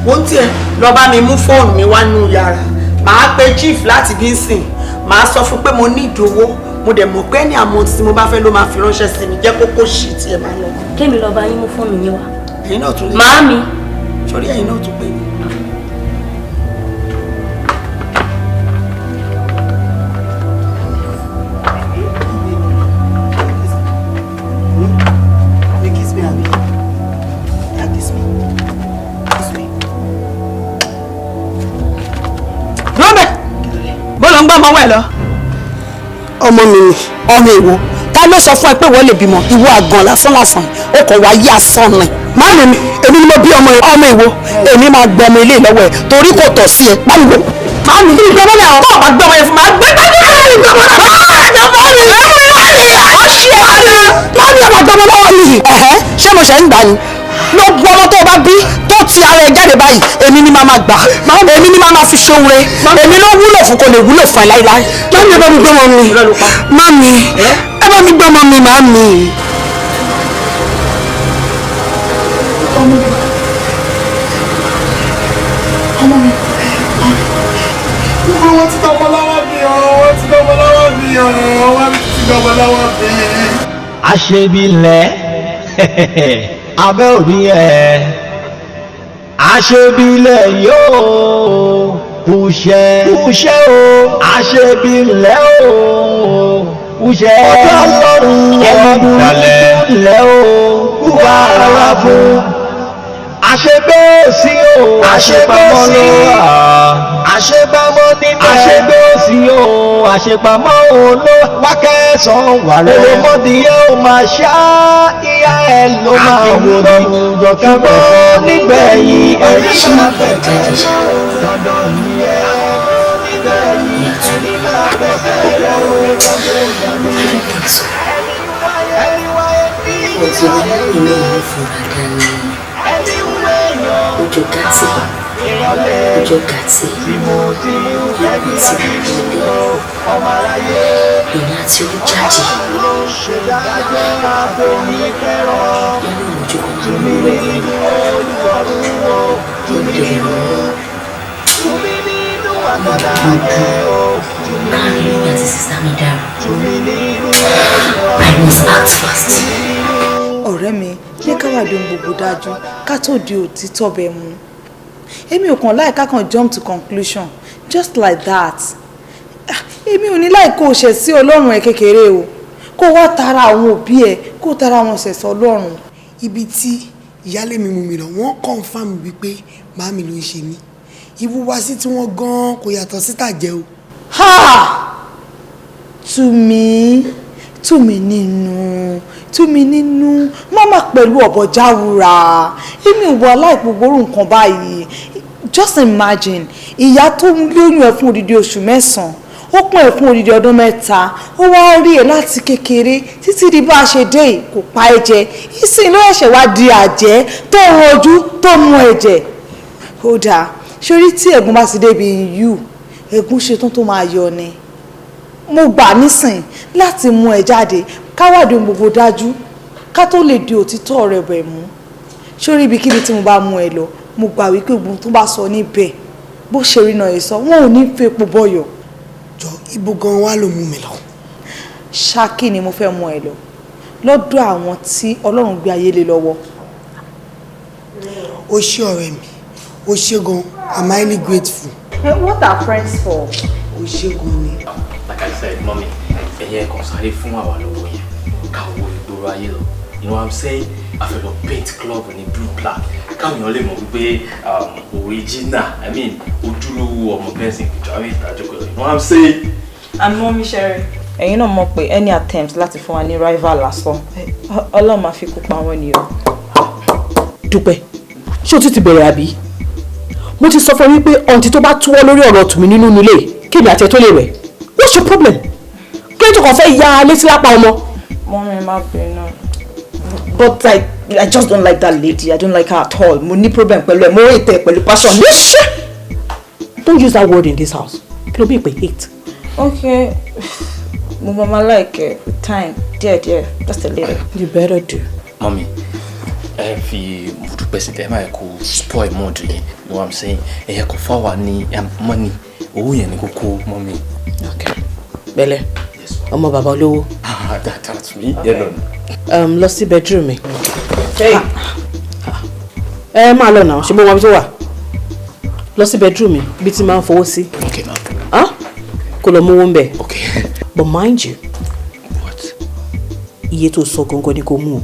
wọ́n tiẹ̀ lọ bá mi mú fóònù mi wá nínú yàrá màá pe chief láti bí ń sìn màá sọ fún pé mo ní ìdòwó mo dẹ̀ mọ̀ pé ní àmọ́ tí mo bá fẹ́ ló máa fi ránṣẹ́ sí mi jẹ́ kókó ṣì tí ẹ máa lọ. kémi lọ bá yín mú fóònù yín wá. ẹ̀yin náà tún lè. màámi. sórí ẹ̀yin náà tún pè mí. bọ́lọ̀ ń gbọ́ ọmọ wẹ̀ lọ. ọmọ mi ni ọmọ èwo ta ló sọ fún ẹ pé wọ́n lè bímọ ìwọ àgàn lásán lásán ó kàn wá yí asán ni. máàmì mi èmi ni mo bí ọmọ èwo èmi máa gbọ́ ọmọ ilé lọ́wọ́ ẹ torí kò tọ́ sí ẹ pariwo. máàmì mi gbọ́ mọ́lẹ̀ àwọn ọba gbọ́ ọmọ yẹn fún mi àgbẹ̀ tàbí máàmì gbọ́ mọ́lẹ̀ àwọn ọba gbọ́ ọmọ yẹn fún mi ó ṣe é máàmì ọba gbọ́ ọmọ lọ́wọ́ mi ṣé mo ṣe ń gbà ni gbogbo ọmọ tó bá bí tó ti ara ẹ jáde báyìí èmi ni máa gbà èmi ni máa fi ṣoore èmi ló wúlò fún kò lè wúlò fún ẹ láíláí. máàmì ẹ bá mi gbọ́mọ mi máàmì ẹ bá mi gbọ́mọ mi máàmì. ọmọ mi wọ́n ti gbọ́mọ lọ́wọ́ mi wọ́n ti gbọ́mọ lọ́wọ́ mi wọ́n ti gbọ́mọ lọ́wọ́ mi. àṣebilẹ̀ abẹ́ òrí ẹ̀ àṣebilẹ̀ yóò kùṣẹ́ o àṣebilẹ̀ o kùṣẹ́ ọjọ́ ọlọ́run ẹ̀mọ́dún lẹ́ o kúwà ara fún àṣegbé sí o àṣepamọ́ ló wà àṣepamọ́ nínú àṣegbé sí o àṣepamọ́ oló wákẹ́sàn-án wà rẹ̀ olómọdìyẹ ó máa ṣá ìyá ẹ̀ ló máa wò ní jọ̀kẹ́bọ́ nígbẹ̀yìn ẹ̀rí máa bẹ̀rẹ̀ lọ́dọ̀ ní ẹ̀ nígbẹ̀yìn ẹ̀rí máa bẹ̀rẹ̀ lọ́wọ́ ojo gati ìgbà tí mo wọlé ìrìn àti olùjáde nínú ìlójú kan máa ń lọ káàrin ìgbà tí sísá mi dára I must act fast. ọ̀rẹ́ mi ní káwádìí ohun gbogbo dájú ká tó di òtítọ́ bẹ́ẹ̀ mú èmi ò kàn láì ká kàn jump to conclusion just like that èmi ò ní láì kó o ṣẹ̀ sí ọlọ́run ẹ̀ kékeré o kó wá tara àwọn òbí ẹ̀ kó tara wọn ṣẹ̀ sí ọlọ́run. ibi tí ìyálé mi mú mi lọ wọ́n confirm wípé màámi ló ń ṣe mí ìwúwasí tí wọ́n gan kò yàtọ̀ sí tàjẹ́ o. tú mi nínú mama pẹ̀lú ọ̀bọ̀ jáwúra èmi ò wọ aláìgbogbo nǹkan báyìí just imagine ìyá tó ń lóyún ẹ̀ fún odidi oṣù mẹ́sàn-án ó pọ́n ẹ̀ fún odidi ọdún 3 ó wá rí ẹ̀ láti kékeré títí di bá a ṣe dé kò pa ẹ̀jẹ̀ ìsìn ló ẹ̀ṣẹ̀ wá di àjẹ́ tó ń rojú tó mú ẹ̀jẹ̀ ó dáa ṣorí tí ẹ̀gún bá ti débi yù ẹ̀gún ṣetán tó máa yọ ni mo gbà nísìn láti mú ẹ jáde káwádìí ohun gbogbo dájú ká tó lè di òtítọ́ rẹ̀ bẹ̀ mú ṣorí ibikíbi tí mo bá mú ẹ lọ mo gbà wípé ogun tó bá sọ níbẹ̀ bó ṣe rí náà sọ wọn ò ní fi epo bọyọ. jọ ibo gan wa ló mú mi lọ. Ṣákì ni mo fẹ́ mú ẹ lọ lọ́dọ̀ àwọn tí Ọlọ́run gbé ayé lé lọ́wọ́. ó ṣé ọ̀rẹ́ mi ó ṣé gan I'm highly grateful. What are friends for? ó ṣé gan ni. Like I said, mommy, ẹ̀yẹ kan sáré fún àwa lọ́wọ́ yẹn ká wo ìgboro ayé lọ. You know what I'm saying? I feel like paint club ní blue black. Káwọn èèyàn lè mọ̀ wípé original, I mean, ojúlówó ọmọ bẹ́ẹ̀sì ìjọ àwọn ìtajọ́kọ̀. You know what I'm saying? And mommy Sherry. Ẹ̀yin náà mọ̀ pé any attempts láti fún wa ní rival lásán. Ọlọ́run máa fi kú pa wọ́n ni o. Dúpẹ́, ṣé o ti bẹ̀rẹ̀ àbí? Mo ti sọ fún wípé ọ̀ǹtí tó bá túwọ́ lórí ọ̀rọ̀ Tumininu nílé kébì àti ẹ̀ tó lè wẹ̀. What's your problem? Kí ló tó kàn fẹ́ ya létí lápá ọmọ? Mommy má bínú. But I just don't like that lady. I don't like her at all. Mo ní problem pẹ̀lú ẹ̀. Mo hate ẹ̀ pẹ̀lú passion. Don't use that word in this house. Kí ló bí pé hate? Okay. Mo mama like it with time. Dear, just a little. You better do. Mommy, fi mudu pesi máa kó spoil mood yẹn. You know what I'm saying? Ẹ̀yẹ kò fà wá ní money. Owó yẹn ni kókó, mommy. Okay. Bẹ́lẹ̀. Ọmọ bàbá olówó. That's me. Yeah, lọ sí bedroom mi. Máa lọ náà, ṣe bó wọn bí tó wà. Lọ sí bedroom mi, bí ti máa ń fowó sí. Okay, ma'am. Kò lọ mú owó ń bẹ̀. Okay. But mind you. What? Iye tó sọ gangan ni kò mú o.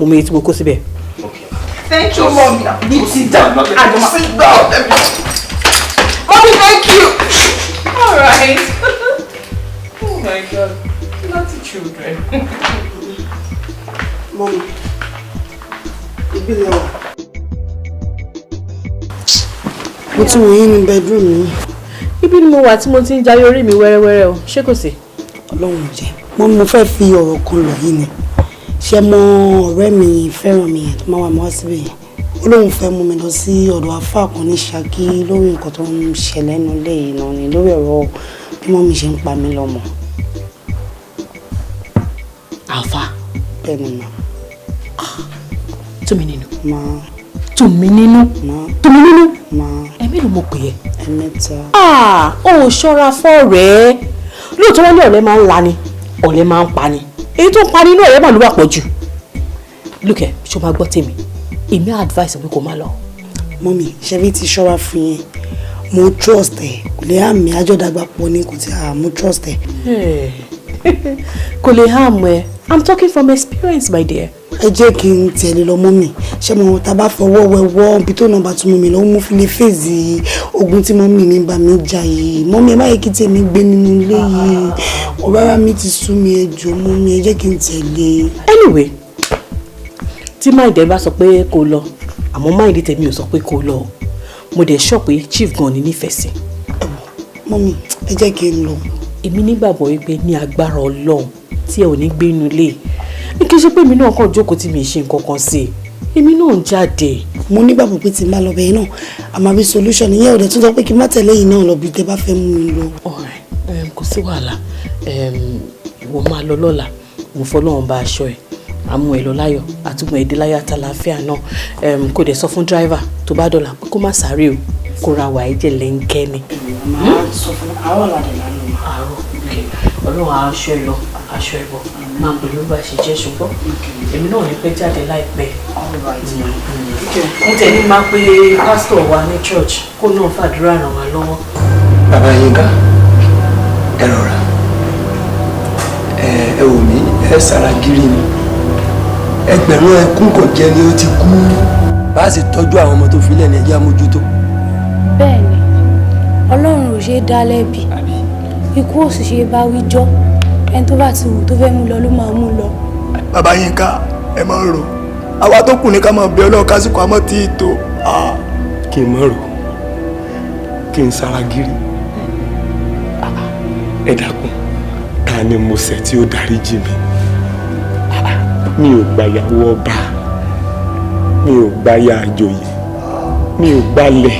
Mo mọ iye tí mo kó síbẹ̀. Okay. Thank you, mommy. Sit down. Sit down. Mommy, thank you. All right. Oh my God. Naughty children. Mommy, ibi lẹ wà. Mo ti wò yín ní bedroom mi. Ibi ni mo wà tí mo ti ń jayé orí mi wẹ́rẹ́wẹ́rẹ́ o. Ṣé kò sí? Ọlọ́run jẹ́. Mo fẹ́ fi ọ̀rọ̀ kan lọ yín ni. Ṣé mọ ọ̀rẹ́ mi fẹ́ràn mi yẹn tó máa wà mọ́ síbẹ̀ yẹn? Ó lóun fẹ́ mú mi lọ sí ọ̀dọ̀ àfáà kan ní Ṣakí lórí nǹkan tó ń ṣẹlẹ̀ nínú ilé yìí náà ni lórí ọ̀rọ̀ bí mọ́mí ṣe ń pa mí lọ́mọ. Àfáà? Bẹ́ẹ̀ ni mà. Tumininu. Mà. Tumininu. Mà. Tumininu. Mà. Ẹ̀mí ló mọ̀ pé ẹ. Ẹ̀mẹ́ta. Ó ṣọ́ra fọ́ọ̀rẹ́. Lóòótọ́ wọn ní ọ̀lẹ máa ń la ni, ọ̀lẹ máa ń pa ni. Èyí tó ń pa nínú ọ̀rẹ́ mà ló wà pọ̀ jù. Look ẹ, ṣó máa gbọ́ tèmi. Èmi advice pé kó má lọ. Mọ́mí, ṣẹ́bí ti ṣọ́ra fún yẹn. Mo trust ẹ. Kò lè hàmì àjọ̀dàgbà pọ̀ ní kò tí mo trust ẹ. Kò lè hàmù ẹ. I'm talking from experience, my dear. Ẹ jẹ́ kí n tẹ̀lé lọ mọ́mí. Ṣé mo ta bá fọwọ́ wẹwọ́ bí tó nọ́mbà tún mú mi lọ mú fi lè fèsì ogun tí mọ́mí mi bá mi jà yìí. Mọ́mí ẹ má yẹ kí tèmi gbé nínú ilé yìí. Ọ̀rọ̀ ara mi ti sú mi ẹ jọ̀ọ́ mọ́mí ẹ jẹ́ kí n tẹ̀lé. Anyway, tí máìdì ẹ bá sọ pé kó lọ, àmọ́ máìdì tèmi ò sọ pé kó lọ. Mo dẹ̀ sọ pé chief gan ni nífẹ̀ẹ́ sí. Mọ́mí ẹ jẹ́ kí n lọ. Èmi nígbàgbọ́ wípé ní agbára Ọlọ́run tí ẹ ò ní gbé inú ilé. Ní kí ṣe pé èmi náà kàn jókòó tí mi ṣe nǹkan kan sí. Èmi náà ń jáde. Mo nígbàgbọ́ pé tí n bá lọ bẹ́ẹ̀ náà a máa rí solution. Ìyẹn ò dẹ̀ tún sọ pé kí n má tẹ̀lé yìí náà lọ bí tẹ bá fẹ́ mú mi lọ. Alright, kò sí wàhálà. Ìwọ máa lọ lọ́la. Mo fọlọ́run bá aṣọ ẹ̀. Àmú ẹ lọ láyọ̀ àtúmọ̀ èdè láyọ̀ àtàlàáfíà náà. Kò dẹ̀ sọ fún driver tó bá dọ̀là pé kó má sáré o. Kó ra wà ẹ̀jẹ̀ lẹ́ńkẹ́ ni. Màá sọ fún àárọ̀ làdẹ̀ lánàá. Àárọ̀, Ọlọ́run aṣọ ẹ lọ, aṣọ ẹ bọ̀. Máa pẹ̀lú bá ṣe jẹ́ ṣùgbọ́n èmi náà ní pẹ́ jáde láìpẹ́. Mo tẹ̀lé máa pe pásítọ̀ wa ní church kó náà fàdúrà ràn wá lọ́wọ́. Bàbá Yínká, ẹ rọra. Ẹ wò mí, ẹ sára gírí ni. Ẹgbẹ̀rún ẹkún kò jẹ́ ni ó ti kú. Bá a sì tọ́jú àwọn ọmọ tó filẹ̀ ní ẹjẹ́ àmójútó. Bẹ́ẹ̀ni, Ọlọ́run ò ṣe é dá lẹ́bi. Ikú ò sì ṣe é bá wíjọ́. Ẹni tó bá ti wù tó fẹ́ mú lọ ló máa mú lọ. Bàbá Yínká, ẹ máa rò. Àwa tó kù ní ká máa bẹ Ọlọ́run kásìkò àmọ́ tí ì tó. Kí n má rò, kí n sára gírí. Ẹ dákun, ta ni mo ṣẹ̀ tí ó dáríjì mi? Mi ò gbàyàwó ọba, mi ò gbáyà àjòyè, mi ò gbalẹ̀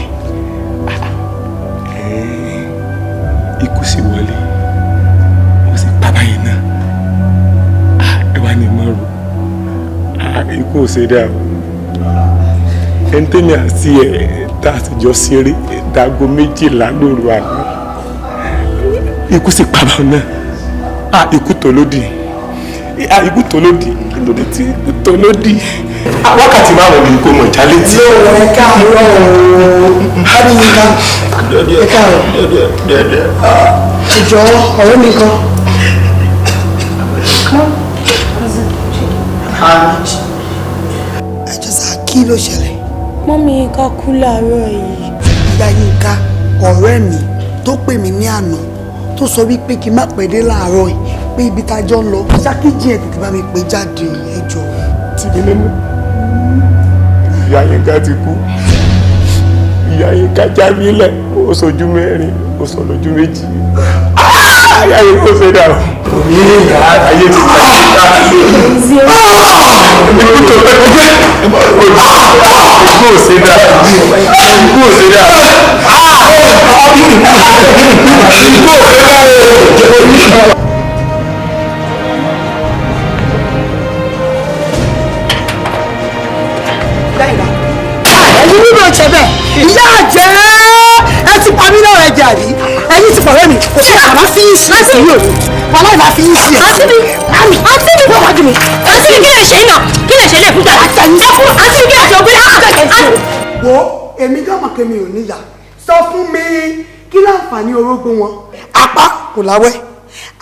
ikú sì wọlé ó sì pa báyìí náà ẹ wá ní mọ́rù ikú ò ṣe dáa ẹni tẹ́mi àti ẹ̀ tá a ti jọ ṣeré dáago 12 lóru àná ikú sì pa báyìí náà ikú tó lódì ikú tó lódì kí ló dé tí ikú tó lódì wákàtí márùn-ún ni kò mọ̀ jálẹ̀ tí. ẹ káàárọ̀ ẹ káàárọ̀ ìjọ ọ̀rẹ́ mi kan. ẹjọ́ sá kí ló ṣẹlẹ̀. mọ́mí Yínká kú láàárọ̀ yìí. ìyá Yínká ọ̀rẹ́ mi tó pè mí ní àná tó sọ wípé kí n má pẹ́ dé láàárọ̀ yìí pé ibi tá a jọ ń lọ ṣákíjì ẹ̀ tètè bá mi pè jáde ẹjọ́. Tumininu ìyá Yínká ti kú ìyá Yínká já mi lẹ̀ ó sojú mẹ́rin ó sọ lójú méjì ìyá Yínká ṣe dà o ní ìyá ayé ti ta ikú ò ṣe dà ikú ò ṣe dà ikú ò ṣe dà. ṣe bẹ́ẹ̀ ìyá àjẹ́ ẹ ti pa mí náà ẹ̀jẹ̀ àbí ẹ̀yin ti pọ̀rẹ́ mi kò sí àbá fi ń ṣe ìṣèlú òní wàhálà ìbá fi ń ṣe ìṣèlú. àǹtí mi wọ́n wájú mi. àǹtí mi kí lè ṣe iná kí lè ṣe lè fún gbàgbà. àǹtí mi kí lè ṣe ògbé àtẹ̀kẹ́. wo èmi gbọ́mọ̀ kí mi ò níyà sọ fún mi kí láǹfààní orógbó wọn. apá kò láwẹ́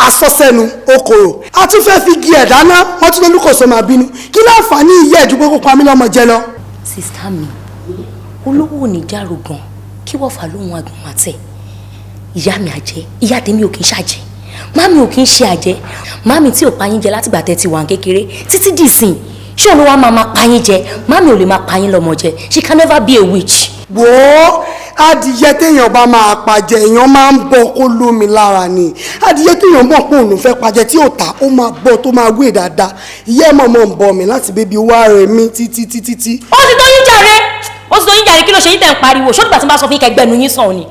asọ́sẹ́nu okòrò a tún fẹ́ fi gi ẹ̀ dáná wọ́n tún lórúkọ sọ máa bínú kí láǹfààní ìyá ẹ̀dúgbò kó pa mí lọ́mọ jẹ lọ. sista mi olówó ò ní járò gan kí wọ́n fà lóhun àgbọ̀nmọ́tẹ̀ ìyá mi àjẹ́ ìyá tèmi ò kì í ṣàjẹ́ mami ò kì í ṣe àjẹ́ mami tí ò pa yín jẹ látìgbà tẹ́ ti wà ń kékeré títí dìsìn ṣé òun wá máa pa yín jẹ mami ò lè máa pa yín lọ́mọ jẹ she can never be a witch. wo adìyẹ téèyàn bá máa pàjẹ èèyàn máa ń bọ kó lómi lára ni adìyẹ téèyàn mọ̀ pé òun fẹ́ pàjẹ tí ò ta ó máa bọ tó máa wé dáadáa ìyá ẹ̀ mọ̀mọ́ ń bọ mi láti bébí wá rẹ̀ mí títí. ó ti tó yín jàre ó sì tó yín jàre kí ló ṣe yín tẹ̀ ń pariwo ṣọ́dúgbà tí n bá sọ fún yín kẹgbẹ́nu yín sàn ni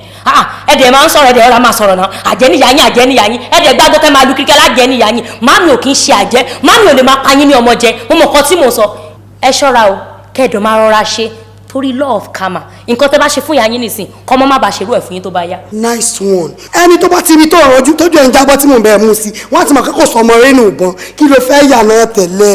ẹ̀dẹ̀ máa ń sọ̀rọ̀ ẹ̀dẹ̀ ọ̀rọ̀ máa sọ̀rọ̀ náà àjẹ́níyà yín ẹ̀dẹ̀ gbàgbọ́ kẹ́ máa lu kíríkẹ́ lájẹ́níyà yín mami ò kì í ṣe àjẹ́ mami ò lè máa pa yín ní ọmọ jẹ mo mọ̀ kan tí mo sọ ẹ ṣọ́ra o kẹ́ẹ̀dọ̀ máa rọra ṣe torí law of karma nǹkan tẹ́ bá ṣe fún ìyá yín nìsín kọ́mọ́ má bàa ṣerú ẹ̀ fún yín tó bá yá. nice one ẹni tó bá ti rí tó rọjú tójú ẹ̀ ń jábọ́ tí mò ń bẹ̀ mú sí wọ́n á ti mọ̀ pé kò sọmọ rẹ́nu ìbọn kí ló fẹ́ yà náà tẹ̀lé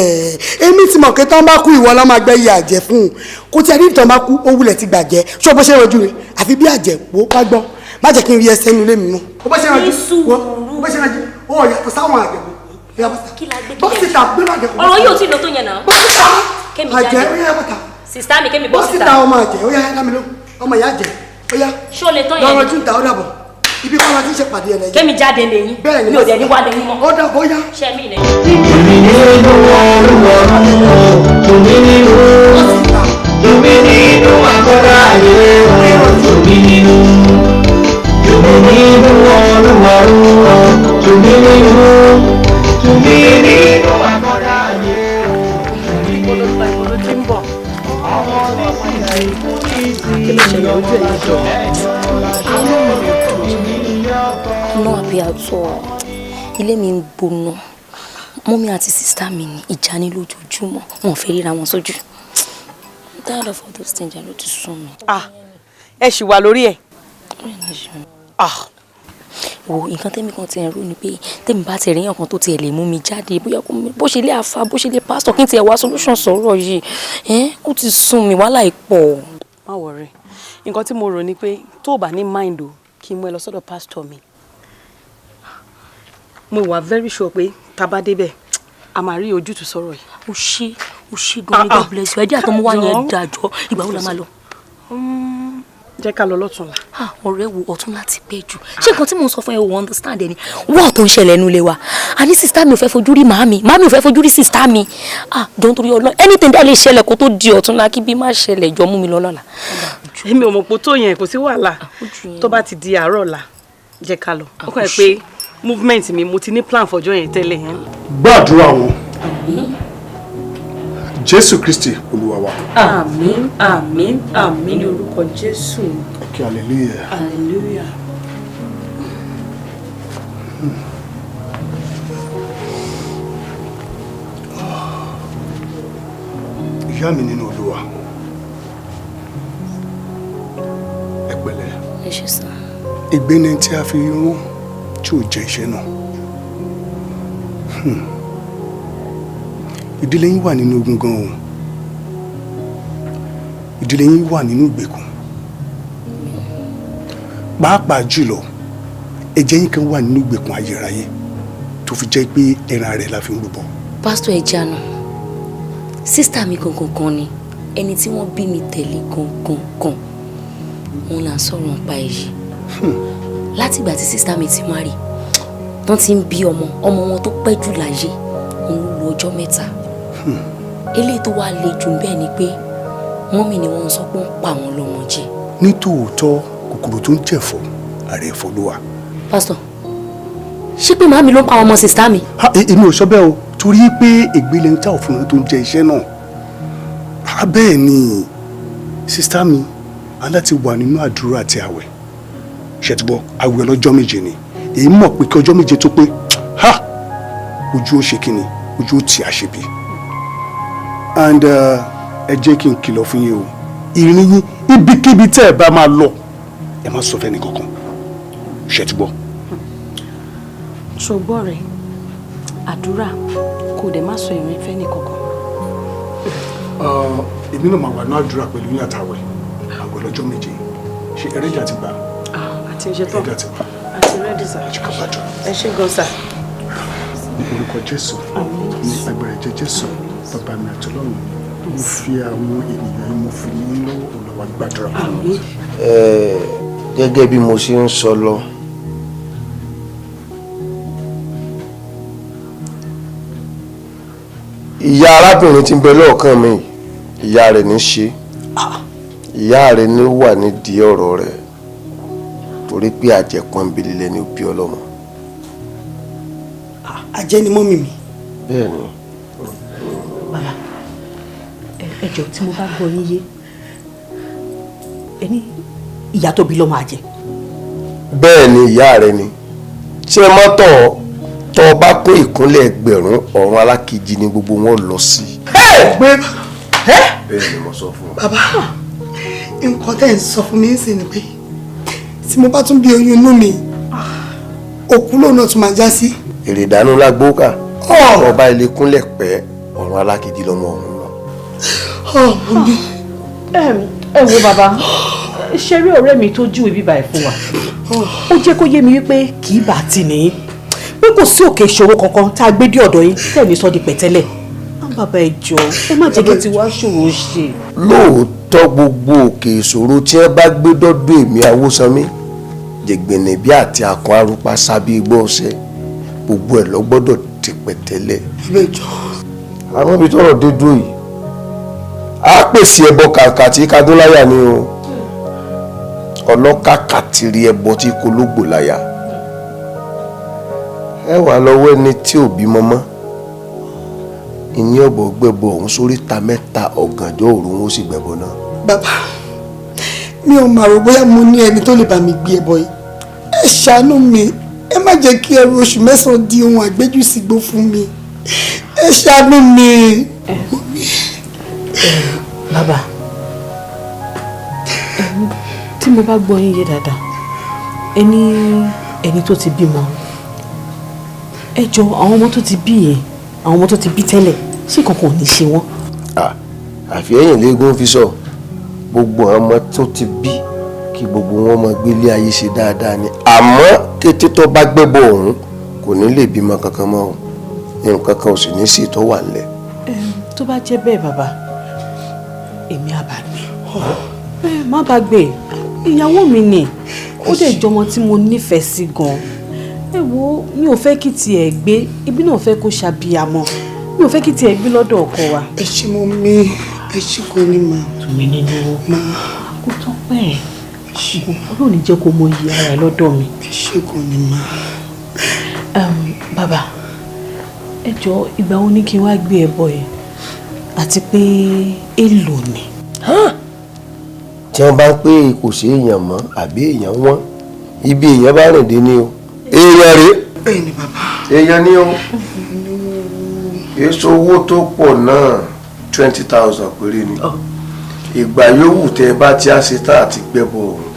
èmi ti mọ̀ pé tán bá kú ìwọ lọ́ máa gbẹ́ yẹ àjẹ́ fún un kò tí a ní ìtàn bá kú ó wulẹ̀ ti gbàjẹ́ ṣó bó ṣe rọjú rẹ̀ àfi bí àjẹ́ wo ká gbọ́ má jẹ́ kí n rí ẹsẹ̀ nínú ilé mi mọ́. ó bó ṣe rọjú ó bó ṣe rọjú ó yàtọ̀ sáwọn àjẹ́ bọ́sítà gbé bàjẹ́ kọ́ ọ̀rọ̀ yóò tí ì lọ tó yẹn náà. àjẹ́ ó yẹ bọ́tà sista mi kémi bọ́ síta. bọ́sítà ọmọ àjẹ́ ó yá ẹ̀ dámi ló ọmọ ìyá àjẹ́ ó yá. ṣó lè tó yẹn ni. lọ́rọ̀ tún ta ó dàbọ̀ ibi kọ́ la ti ń ṣe pàdé ẹ̀ lẹ́yìn. kémi jáde lẹ́yìn mi ò dẹ̀ ní wá lẹ́yìn mọ́. ó dàbọ̀ ó yá. ṣe mí lẹ́yìn. Tumininu Tumininu akọ́dá ayé Tumininu Olúwarú Tumininu akọ́dá ayé I'm not happy at all. Ilé mi ń gbóná. Mọ́mí àti sister mi ní ìjà ní lójoojúmọ́. Wọ́n fẹ́ ríra wọn sójú. I'm tired of all those things ló ti sún mi. Ẹ ṣì wà lórí ẹ̀. Wo nǹkan tẹ́mi kan ti ẹ̀ rò ni pé tẹ́mi bá ti rí èèyàn kan tó tiẹ̀ lè mú mi jáde bóyá bó ṣe lé àfa bó ṣe lé pásítọ̀ kí n tiẹ̀ wá solution sọ̀rọ̀ yìí. Ó ti sún mi wàhálà ìpọ̀. Má worry. Nǹkan tí mo rò ni pé tó o bá ní mind o kí n mú ẹ lọ sọ́dọ̀ pásítọ̀ mi. Mo wà very sure pé tá bá débẹ̀ a máa rí ojútùú sọ̀rọ̀ yìí. O ṣé gan ni God bless you. Ẹjẹ́ àtọmọ wa yẹn dájọ́ ìgbà wo la máa lọ. Jẹ́ ká lọ lọ́tùnla. Ọ̀rẹ́ wo ọ̀túnla ti pẹ́ jù. Ṣé nǹkan tí mo sọ fún ẹ o understand ẹni wọ́n tó ń ṣẹlẹ̀ nínú ilé wa. Àní sister mi ò fẹ́ fojú rí màámi ò fẹ́ fojú rí sister mi. Jọ̀ọ́ nítorí Ọlọ́run anything dá lè ṣẹlẹ̀ kó tó di ọ̀túnla kí bí má ṣẹlẹ̀ jọ mú mi lọ lọ́la. Èmi ò mọ̀ pé tó yẹn kò sí wàhálà tó bá ti di àárọ̀ ọ̀la jẹ́ ká lọ. Ó kàn pé movement mi mo ti ní plan fọjọ́ yẹn tẹ́lẹ̀ yẹn. Gbàdúrà wọn Jésù Kristi Olúwa wa. Àmín, àmín, àmín ní orúkọ Jésù. Okay, hallelujah. Hallelujah. Ìyá mi nínú Olúwa. Ẹ pẹ̀lẹ́. Ẹ ṣé sà. Ìgbéni tí a fi rán tí ò jẹ iṣẹ́ náà. Ìdílé yín wà nínú ogun gan o. Ìdílé yín wà nínú ìgbèkùn. Pàápàá jùlọ ẹ̀jẹ̀ yín kan wà nínú ìgbèkùn ayérayé tó fi jẹ́ pé ẹran rẹ̀ la fi ń rúbọ. Pásítọ̀ ẹ jánu. Sísítà mi gangan kan ni ẹni tí wọ́n bí mi tẹ̀lé gangan. Òun là ń sọ̀rọ̀ nípa èyí. Láti ìgbà tí sísítà mi ti marry, wọ́n ti ń bí ọmọ wọn tó pẹ́ jù láyé. Òun ló lo ọjọ́ 3. Eléyìí tó wá le jù bẹ́ẹ̀ ni pé mọ́mì ni wọ́n sọ pé ń pa àwọn lọ́mọ jẹ. Ní tòótọ́ kòkòrò tó ń jẹ̀fọ́ ààrẹ ẹ̀fọ́ ló wà. Pásítọ̀, ṣé pé màmí ló ń pa àwọn ọmọ sísítà mi? Èmi ò sọ bẹ́ẹ̀ o torí pé ìgbélé ń ta òfin tó ń jẹ iṣẹ́ náà. Bẹ́ẹ̀ ni sísítà mi aláti wà nínú àdúrà àti àwẹ̀. Ṣètìbọ̀ àwẹ̀ ọlọ́jọ́ 7 ni. Èyí mọ̀ pé kí ọjọ́ 7 tó pé ojú ó ṣe kíni ojú ó ti àṣebí. And ẹ jẹ́ kí n kìlọ̀ fún yín o, ìrìn yín ibikíbi tẹ́ ẹ bá máa lọ ẹ má sọ fẹ́ni kankan. Ṣètìbọ̀. Ṣùgbọ́n rẹ̀ àdúrà kò dẹ̀ má sọ ìrìn fẹ́ni kankan. Èmi náà máa wà ní àdúrà pẹ̀lú yín àtàwẹ̀ àwẹ̀ ọlọ́jọ́ 7. Ṣé ẹrẹ́jà ti gbà? Àti ìṣẹ́tọ̀ ẹrẹ́jà ti gbà. àti rẹ́dí sà. Ẹ ṣé gan sà. Ní orúkọ Jésù, ní agbára ẹ̀jẹ̀ Jésù, bàbá mi àti Ọlọ́run mi, mo fi àwọn ènìyàn yìí mo fi ní lọ́wọ́ Olúwa gbàdúrà. Gẹ́gẹ́ bí mo ṣe ń sọ lọ, ìyá arábìnrin tí ń bẹ lọ́ọ̀kan mi, ìyá rẹ̀ ní ṣe, ìyá rẹ̀ ní wà nídìí ọ̀rọ̀ rẹ̀ torí pé àjẹpọ́nbélé lẹ́ni òbí ọlọ́mọ. Àjẹ́ ni mọ́mì mi. Bẹ́ẹ̀ ni. Bàbá, ẹ jọ̀ọ́ tí mo bá gbọ́ yín yé, ẹni ìyá tó bí lọ́mọ àjẹ́. Bẹ́ẹ̀ ni ìyá rẹ̀ ni. Ṣé mọ́tọ̀ tó bá kó ìkúnlẹ̀ ẹgbẹ̀rún ọ̀run alákejì ni gbogbo wọn lọ sí. Bẹ́ẹ̀ ni mo sọ fún ọ. Bàbá, nǹkan tẹ́ ń sọ fún mi sì ni pé tí mo bá tún bí oyún inú mi, òkú lòun náà tún máa já sí. Èrè ìdánù lágbóká. Ọba ilé kúnlẹ̀ pẹ́ ọ̀run alákejì lọ́mọ ọ̀run lọ. Ẹ wo bàbá, ṣe rí ọ̀rẹ́ mi tó júwe bíbá ẹ̀ fún wa. Ó jẹ́ kó yé mi wípé kì í bá ti nìyí. Pé kò sí òkè ìṣòro kankan tá a gbé dé ọ̀dọ̀ yín tẹ̀mí sọ di pẹ̀tẹ́lẹ̀. Bàbá ẹ jọ̀ọ́, ẹ má jẹ́ kí ti wá ṣòro ṣe. Lóòótọ́ gbogbo òkè ìṣòro tí ẹ bá gbé dọ́dọ̀ èmi Awósanmí, jẹ̀gbẹ̀nẹ̀ bí àti àkàn arúpa sábẹ́ igbó ọ̀sẹ̀, gbogbo ẹ̀ lọ gbọ́dọ̀ ti pẹ̀tẹ́lẹ̀. Àwọn ibi tọ́rọ̀ dé dúró yìí, a pèsè ẹbọ kàkà tí kadúláyà ni o, ọlọ́kàkà ti rí ẹbọ tí kológbò láyà. Ẹ wà lọ́wọ́ ẹni tí ò bímọ mọ́, ìní ọ̀bọ̀ gbẹ̀bọ ọ̀hún sórí ta 3 ọ̀gànjọ́ òru wọn ó sì gbẹ̀bọ náà. Bàbá, mi ò mà rò bóyá mo ní ẹni tó lè bá mi gbé ẹbọ yìí. Ẹ ṣàánú mi, ẹ má jẹ́ kí ẹrù oṣù 9 di ohun àgbéjù sígbó fún mi. Ẹ ṣàánú mi. Bàbá, tí mo bá gbọ́ yín yé dáadáa, ẹni tó ti bímọ, ẹ jọ̀ọ́ àwọn ọmọ tó ti bí yẹn, àwọn ọmọ tó ti bí tẹ́lẹ̀, ṣé kankan ò ní ṣe wọ́n? Àfi ẹ̀yìn léegun fi sọ, gbogbo àwọn ọmọ tó ti bí kí gbogbo wọn máa gbélé ayé ṣe dáadáa ni. Àmọ́ kété tó bá gbẹ́bọ ọ̀hún kò ní lè bímọ kankan mọ́ o, nǹkan kan ò sì ní sí tó wà nílẹ̀. Tó bá jẹ́ bẹ́ẹ̀ bàbá, èmi á bá gbé. Má bá gbé, ìyàwó mi ni, ó dẹ̀ jọmọ tí mo nífẹ̀ẹ́ sí gan-an. Ẹ wo, mi ò fẹ́ kí tiẹ̀ gbé, ibi náà fẹ́ kó ṣàbíyamọ, mi ò fẹ́ kí tiẹ̀ gbé lọ́dọ̀ ọkọ wa. Ẹ ṣé mọ́ mi, ẹ ṣé kò ní mà. Tumininu, kó tán pẹ́ Ọlọ́run jẹ́ kó mọ iye ara ẹ lọ́dọ̀ mi. Ẹ ṣé kò ní mà. Bàbá, ẹ jọ̀ọ́ ìgbà wo ni kí n wá gbé ẹbọ yẹn? àti pé èlò ni. tí wọ́n bá ń pé kò sí èèyàn mọ́ àbí èèyàn wọ́n ibi èèyàn bá rìn dé ní o èèyàn rèé. bẹ́ẹ̀ ni bàbá. èèyàn ní o èso owó tó pọ̀ náà 20,000 péré ni ìgbà yòówù tẹ ẹ bá tí a ṣe tá àti gbẹ́bọ̀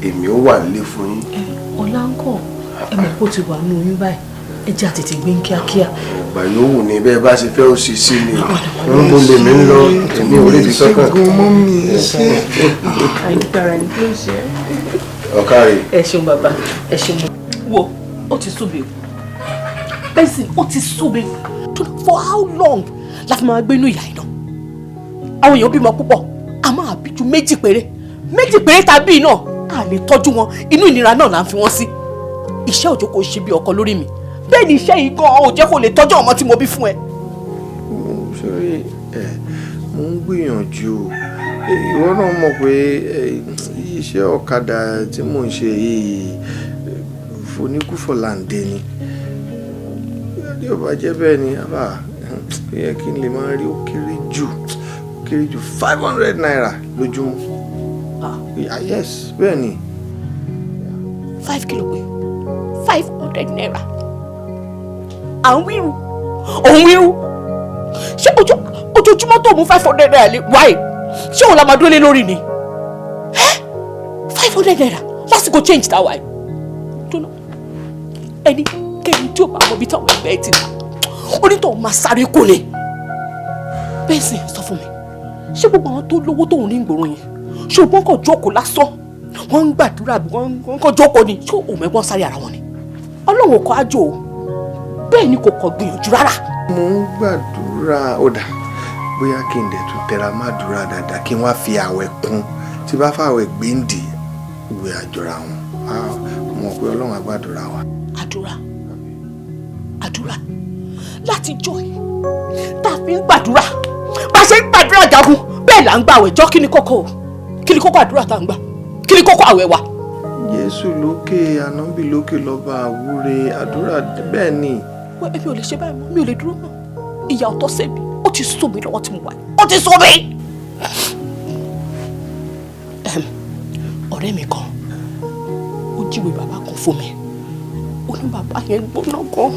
èmi ó wà nílé fún yín. ọ̀la ń kọ̀ ẹ mọ̀ kó ti wà ní oyún báyìí ẹ jẹ́ àtètè gbé ń kíákíá. ìgbà yòówù ni bẹ́ẹ̀ bá ṣe fẹ́ ó ṣe sí ni wọ́n mú lèmi ń lọ èmi ò rí ibi kankan. ọ̀kàrẹ̀. ẹ ṣeun bàbá ẹ ṣeun. wo ó ti sú mi o bẹ́sìn ó ti sú mi for how long láti máa gbé inú ìyá iná àwọn èèyàn bímọ púpọ̀ a máa bí ju méjì péré tàbí náà a lè tọ́jú wọn inú ìnira náà là ń fi wọ́n sí iṣẹ́ òjò kò ṣe bí ọkọ lórí mi bẹ́ẹ̀ ni iṣẹ́ yìí gan-an ò jẹ́ kó lè tọ́jú ọmọ tí mo bí fún ẹ. sori mo ń gbìyànjú ìwọ náà mọ̀ pé iṣẹ́ ọ̀kadà tí mò ń ṣe yìí foníkúfọ̀láǹdé ni bí ó bá jẹ́ bẹ́ẹ̀ ni àbá yẹ kí n lè máa rí ó kéré jù 500 naira lójúmọ́. Yes, bẹ́ẹ̀ ni. 5 kilo pé 500 naira à ń wíru òun wíru ṣé ojoojúmọ́ tó mú 500 naira lé wáyé ṣé òun la máa dúró lé lórí ni 500 naira lásìkò change tá a wáyé dúró ẹni kẹ́ni tí ò bá mọ ibi táwọn ẹgbẹ́ ti nà onítọ̀ máa sáré kó lè bẹ́ẹ̀ sì sọ fún mi ṣé gbogbo àwọn tó lówó tóun ní ìgboro yẹn ṣùgbọ́n kò jókòó lásán wọ́n ń gbàdúrà bí wọ́n kò jókòó ni ṣé òun ẹ̀gbọ́n sáré ara wọn ni ọlọ́run kọ́ àjò bẹ́ẹ̀ ni kò kọ́ gbìyànjú rárá. mo ń gbàdúrà ó dà bóyá kí n dẹ̀ tún tẹra má dúrà dáadáa kí wọ́n á fi àwẹ̀ kún tí bá fàwẹ̀ gbéǹdì ìwé àjọra wọn mọ̀ pé ọlọ́run á gbàdúrà wa. àdúrà láti jọ ẹ tá a fi ń gbàdúrà bá a ṣe ń gbàdúrà jagun bẹ́ẹ̀ là ń gbà àwẹ̀ jọ kí ni kókó àdúrà tá à ń gbà kí ni kókó àwẹ̀ wa. Jésù lókè ànábì lókè lọ́ba àwúre àdúrà bẹ́ẹ̀ ni. èmi ò lè ṣe báyìí mọ́ mi ò lè dúró mọ́ ìyà ọ̀tọ̀ sẹ́mi ó ti sọ mi lọ́wọ́ tí mo wà ó ti sọ mi. ọ̀rẹ́ mi kan ó jíwèé bàbá kan fún mi ó ní bàbá yẹn gbóná gan.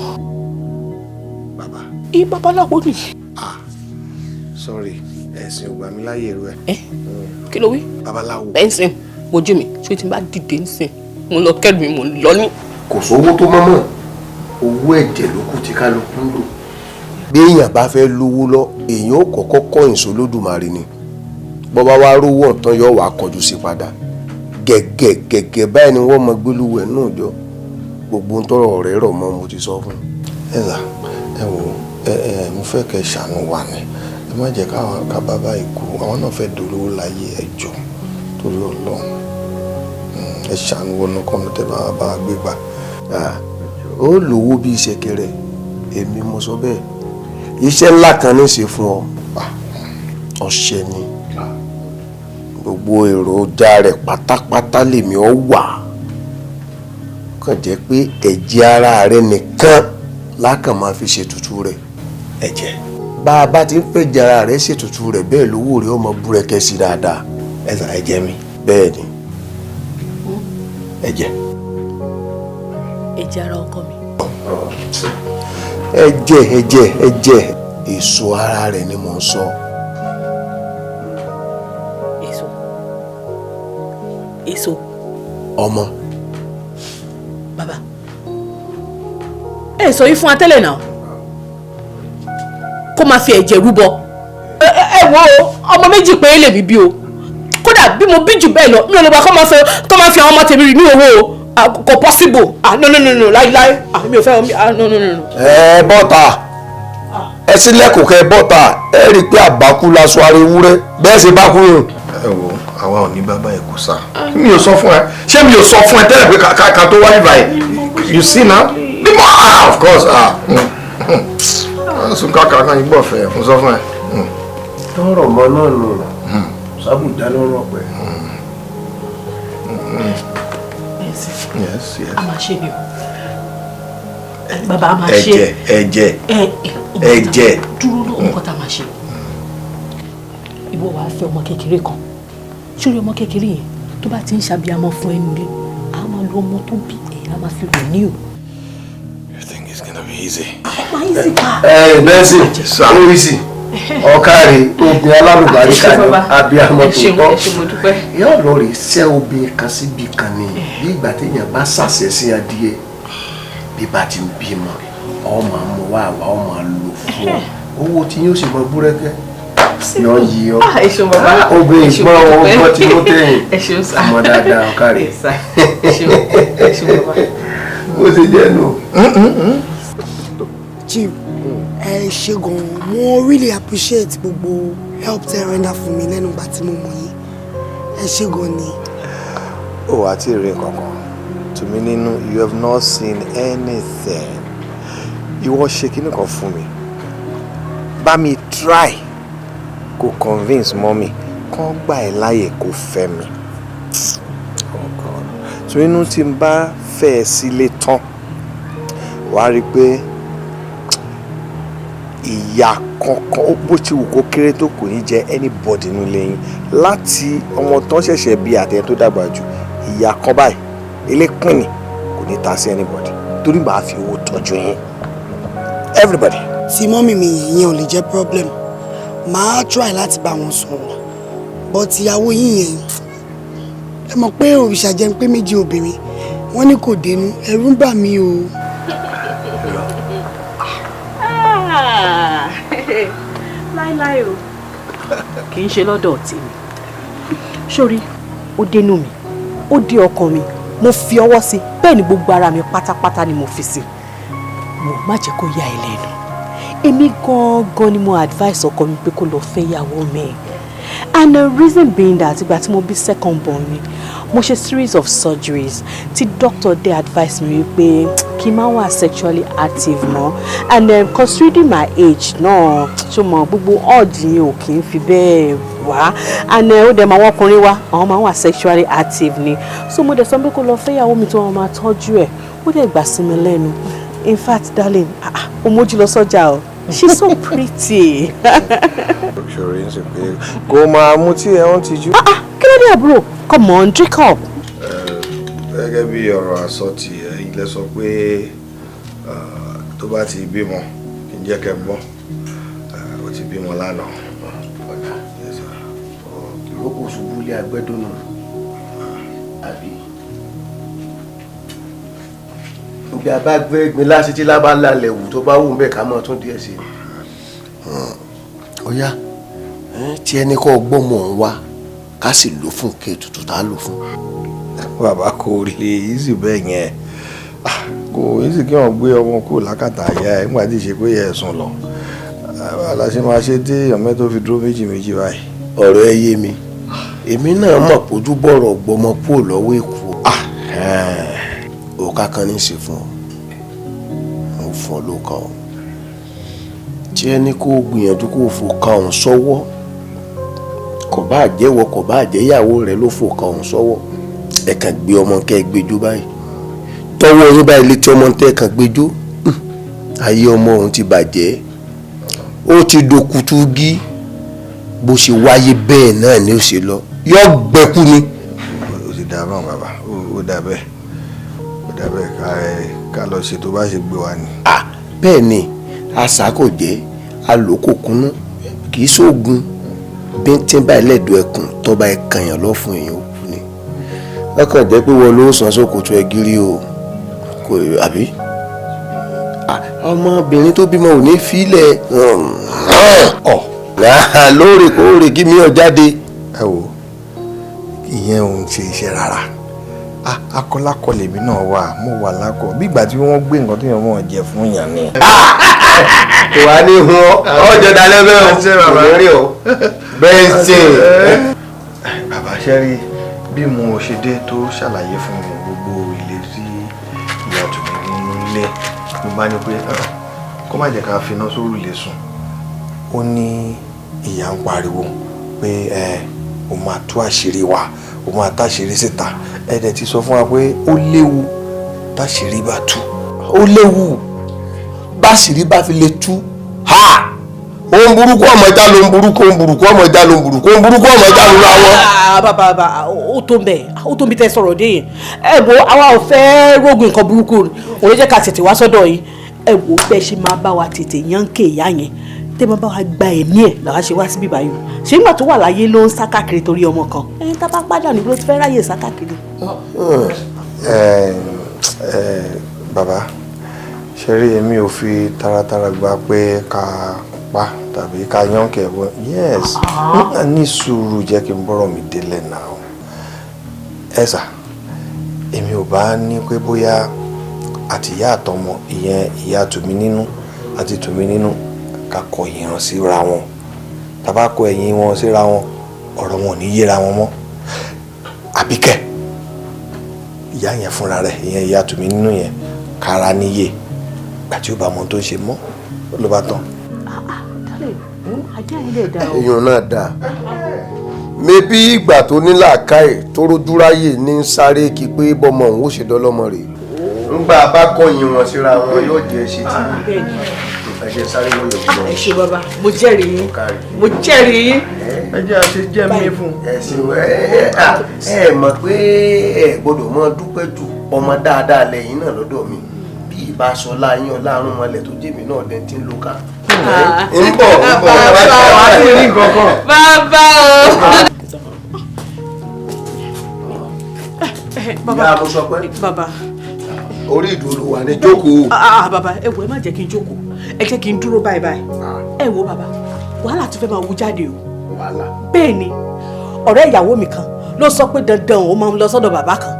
bàbá. babaláwo ni. sorry ẹ̀sìn ò gbà mí láyè rẹ. kí ló wí. babaláwo. bẹ́ńsìn wojú mi ṣé tí n bá dìde ńsìn mo lọ kẹ́rù mi mo lọ ní. kò sówó tó mọ́mọ́ owó ẹ̀jẹ̀ ló kù tí kálukú ń lò. bí èèyàn bá fẹ́ lówó lọ èèyàn ó kọ́kọ́ kọ̀yìn sólódùmarè ni bọ́ba wá rówó ọ̀tán yóò wá kọjú sí padà gẹ̀gẹ̀ báyìí ni wọ́n mọ gbólúwẹ̀ náà jọ gbogbo ń tọrọ ọ̀rẹ́ rọ̀ mọ́ mo ti sọ fún un. ẹ wò mo fẹ́ kẹ́ ṣàánú wa ni ẹ má jẹ́ ká bàbá ikú àwọn náà fẹ́ dolówó láyé ẹjọ́ torí Ọlọ́run ẹ ṣàánú wọnú kọ́nà tẹ́ bá gbé gbà. ó lówó bí ìṣẹ̀kẹ̀rẹ̀ èmi mo sọ bẹ́ẹ̀ iṣẹ́ ńlá kan ní í ṣe fún ọ ọṣẹ ni gbogbo èròjà rẹ̀ pátápátá lèmi ọ wà kàn jẹ́ pé ẹ̀jẹ̀ ara rẹ̀ nìkan lákàn máa fi ṣètùtù rẹ̀ ẹ̀jẹ̀ bá a bá ti ń fẹ̀jẹ̀ ara rẹ̀ ṣètùtù rẹ̀ bẹ́ẹ̀ lówó rẹ̀ ọmọ búrẹ́kẹ́ sí dáadáa ẹ̀jẹ̀ mi bẹ́ẹ̀ ni ẹ̀jẹ̀ ara ọkọ mi. ẹ̀jẹ̀ èso ara rẹ̀ ni mò ń sọ. èso. ọmọ. bàbá ẹ sọ yìí fún atẹ́lẹ̀ náà kó máa fi ẹ̀jẹ̀ rúbọ ẹ wo ọmọ méjì péré lèmi bí o kódà bí mo bí jù bẹ́ẹ̀ lọ mi ò lè bá kó máa fi àwọn ọmọ tèmi rí ní owó o kò possible no láíláí mi ò fẹ́ no. ẹ bọ́ta ẹ sílẹ̀kùn kẹ bọ́ta ẹ rí i pé àbákú lásán ara ewúrẹ́ bẹ́ẹ̀ ṣe bá kú yìí. ẹ wo àwa ò ní bàbá ẹ kú sá mi ò sọ fún ẹ ṣé mi ò sọ fún ẹ tẹ́lẹ̀ pé ká tó wáyé báyìí you see now bímọ of course sùn káàkiri kan yìí gbọ́ fẹ́ fún sọ fún ẹ. tọrọ mọ náà nù sábùjá lọ́rọ̀ pẹ. yes. a máa ṣe ni o bàbá a máa ṣe ẹ̀jẹ̀ dúró náà nǹkan tá a máa ṣe ìwọ wàá fẹ́ ọmọ kékeré kan sórí ọmọ kékeré yẹn tó bá ti ń ṣàbíamọ fún ẹnu ilé a máa lo ọmọ tó bí ẹ̀ a máa fi rò ní o. You think it's gonna be easy? Easy pa. Bẹ́ẹ̀sì oríṣi ọ̀kàrẹ̀ obìnrin alárùbárí kan ní abiyamọ tó tọ́ yóò lọ rè ṣẹ́ obìnrin kan síbi kan ní bí ìgbà téèyàn bá ṣàṣẹ sí adìẹ bí bá ti ń bímọ ọmọ àmọ wà wá ọmọ lò fún ọ owó tí yóò sì mọ búrẹ́kẹ́ yọ yí ọ obìnrin gbọ́ ọgbọ́n tí ó tẹ̀yìn ọmọ dáadáa ọ̀kàrẹ̀ ó ti jẹ́ nù. Chief, ẹ ṣé gan, mo really appreciate gbogbo help tẹ́ render fún mi lẹ́nu ìgbà tí mo mọ̀ yín. Ẹ ṣé gan ni. Ó wá tí rí kankan. Tumininu, you have not seen anything. Ìwọ ṣe kíní kan fún mi. Bá mi try kó convince mommy kán gbà ẹ́ láyè kó fẹ́ mi. Oh God. Tumininu tí n bá fẹ́ ẹ sílé tán, wàá rí pé ìyá kankan bó ti wù kó kéré tó kò ní jẹ anybody nílé yín láti ọmọ tán ṣẹ̀ṣẹ̀ bí àtẹ tó dàgbà jù ìyá kan báyìí elékùnì kò ní ta sí anybody torí màá fi owó tọ́jú yín everybody. Tí mọ́mì mi yẹn ò lè jẹ́ problem màá try láti bá wọn sọ̀rọ̀ but ìyàwó yín yẹn ẹ mọ̀ pé òrìṣà jẹ́ pé méjì obìnrin wọ́n ní kò dénú ẹ̀rù ń bà mí o. láíláí o kì í ṣe lọ́dọ̀ tèmi sórí ó dénú mi ó dé ọkàn mi mo fi ọwọ́ sí bẹ́ẹ̀ ni gbogbo ara mi pátápátá ni mo fi sí mo má jẹ́ kó yà ẹ́ lẹ́nu èmi gangan ni mo advice ọkọ mi pé kó lọ fẹ́ ìyàwó mi and the reason being that ìgbà tí mo bí second born mi mo ṣe series of surgeries tí doctor dey advice mi wípé kí n má wà sexually active mọ́ and considering my age náà ṣó mọ gbogbo urge yẹn ò kì í fi bẹ́ẹ̀ wá and ó dẹ̀ mọ àwọn ọkùnrin wa àwọn máa wà sexually active ni so mo dẹ̀ sọ pé kó lọ fẹ́ ìyàwó mi tí wọ́n máa tọ́jú ẹ̀ ó dẹ̀ gbà sí mi lẹ́nu in fact darling ó mójú lọ sọ́jà o she's so pretty. ṣòro yín sì pé kò máa mú tí ẹ ń tijú. kí ló dé àbúrò come on drink up. gẹ́gẹ́ bí ọ̀rọ̀ àsọtì ẹ̀yin lẹ sọ pé tó bá ti bímọ kì í jẹ́ kẹ́ gbọ́ ó ti bímọ lánàá. ìrókò ṣubú lé agbẹ́dọ́ náà àbí òbí abágbé gbin lásìtì lábàlá lẹ̀wù tó bá wù ń bẹ̀ ká mọ́ tún díẹ̀ sí i. ó yá tí ẹni kọ́ gbọ́mọ̀ ń wá ká sì lò fún kéètùtù tá a lò fún. bàbá kò lè easy bẹ́ẹ̀ yẹn kò easy kí wọ́n gbé ọmọ kúrò lákàtà àyà ẹ̀ nígbà tí ì ṣe pé ẹ̀ sùn lọ aláṣẹ máa ṣe dé ọmọ tó fi dúró méjì méjì báyìí. ọ̀rọ̀ ẹ yé mi èmi náà mọ̀ pójú bọ̀rọ̀ gbọmọ kúrò lọ́wọ́ èkó òkà kan ní í ṣe fún ọ mo fọ́ ló kàn ọ́ tí ẹni kó gbìyànjú kó fò kan òun sọ́wọ́ kò bá jẹ́wọ́ kò bá jẹ́yàwó rẹ̀ ló fò kan òun sọ́wọ́ ẹ kàn gbé ọmọ kẹ́ ẹ gbẹjọ́ báyìí tọwọ́ yín báyìí létí ọmọ tẹ́ ẹ kàn gbẹjọ́ ayé ọmọ òun ti bàjẹ́ ó ti dòkútú gí bó ṣe wáyé bẹ́ẹ̀ náà ni ó ṣe lọ yọ gbẹ́kú ni. ó ti dà báwọn bàbá ó dà bẹ́ẹ̀ ó dà bẹ́ẹ̀ ká lọ ṣe tó bá ṣe gbé wa ni. bẹ́ẹ̀ ni àṣà kò jẹ́ alòkò kúnú kì í ṣoògùn bíntín báyìí lẹ́dọ̀ ẹkùn tọ́ba ẹ̀kànyàn lọ fún èèyàn òkú ni lọ́kàn jẹ́ pé wọ́n ló sàn sókòtò ẹ̀ gírí o kò àbí ọmọbìnrin tó bímọ ò ní fílẹ̀ lóòrèkóòrè kí mi ò jáde. ẹ wo ìyẹn ò ń ṣe iṣẹ́ rárá akọlákọ lèmi náà wà mo wà lákọ bí ìgbà tí wọ́n gbé nǹkan tó yàn wọ́n jẹ fún yàn ni. kò wá ní hun ọjọ́ dalẹ́ bẹ́ẹ̀ o kò ní rí o bẹ́ẹ̀ ṣe. bàbá ṣẹ́rí bí mo ṣe dé tó ṣàlàyé fún mi gbogbo ìlérí ìyá Tumininu nílé mo bá ní pé kó má jẹ́ ká finá sórí ilé sùn. ó ní ìyá ń pariwo pé ó máa tú àṣírí wa ó máa táṣírí síta ẹ̀dẹ̀ ti sọ fún wa pé ó léwu táṣírí bá tú ó léwu báṣírí bá fi lè tú ohun burúkú ọmọ ìjà ló ń burúkú ohun burúkú ọmọ ìjà ló ń burúkú ohun burúkú ọmọ ìjà ló ra wọn. bàbá ó tó bẹ́ẹ̀ ó tó bí tẹ́ sọ̀rọ̀ dé yẹn ẹ wo àwa ò fẹ́ rógun nǹkan burúkú òun ló jẹ́ ká tètè wá sọ́dọ̀ yìí ẹ wo bẹ́ẹ̀ ṣe máa bá wa tètè yánkè ìyá yẹn tẹ́ máa bá wa gba ẹ̀mí ẹ̀ làwa ṣe wá síbí báyìí ṣé nígbà tó wà láyé ló ń sá káàkiri torí ọmọ kan ẹ̀yin tá bá pàdánù ló ti fẹ́ ráyè sá káàkiri. bàbá ṣe rí èmi ò fi taratara gba pé ká pa tàbí ká yánkè bọ yes ní sùúrù jẹ́ kí n bọ́rọ̀ mi délẹ̀ náà ẹ sà èmi ò bá ní pé bóyá àtìyá àtọmọ ìyẹn ìyá Tumininu àti Tumininu ká kọ ìran síra wọn tàbá kọ ẹ̀yìn wọn síra wọn ọ̀rọ̀ wọn ò ní yéra wọn mọ́ àbíkẹ́ ìyá yẹn fúnra rẹ̀ ìyẹn ìyá Tumininu yẹn kára níyè gbàtí ó bá mọ tó ń ṣe mọ́ ló bá tán. èèyàn náà dáa mebí ìgbà tó ní làákàyè tó rójúráyè ní sáré kí pé bọ́mọ òun ó ṣe dọ́lọ́mọ rẹ̀ ńgbà bá kọ̀yìn wọn síra wọn yóò jẹ́ ṣe tí ẹ̀jẹ̀ sáré wọn yóò lọ. ẹ ṣé bàbá mo jẹ́rìí yín mo jẹ́rìí yín. ẹ jẹ́ àṣẹ jẹ́ mi fún ẹ mọ̀ pé ẹ gbọ́dọ̀ mọ dúpẹ́ jù ọmọ dáadáa lẹ́yìn náà lọ́dọ̀ mi bí ìbáṣọlá yín ọlárun mọ́lẹ̀ tó jẹ́mi náà lẹ́ni tí ń lo ká. ń bọ̀ bàbá o. ìyá mo sọ pé bàbá orí ìdúró wà ní jókòó. bàbá ẹ wo ẹ má jẹ́ kí n jókòó ẹ jẹ́ kí n dúró báyìí báyìí ẹ wo bàbá wàhálà tó fẹ́ máa wú jáde o bẹ́ẹ̀ ni ọ̀rẹ́ ìyàwó mi kan ló sọ pé dandan òun máa ń lọ sọ́dọ̀ bàbá kan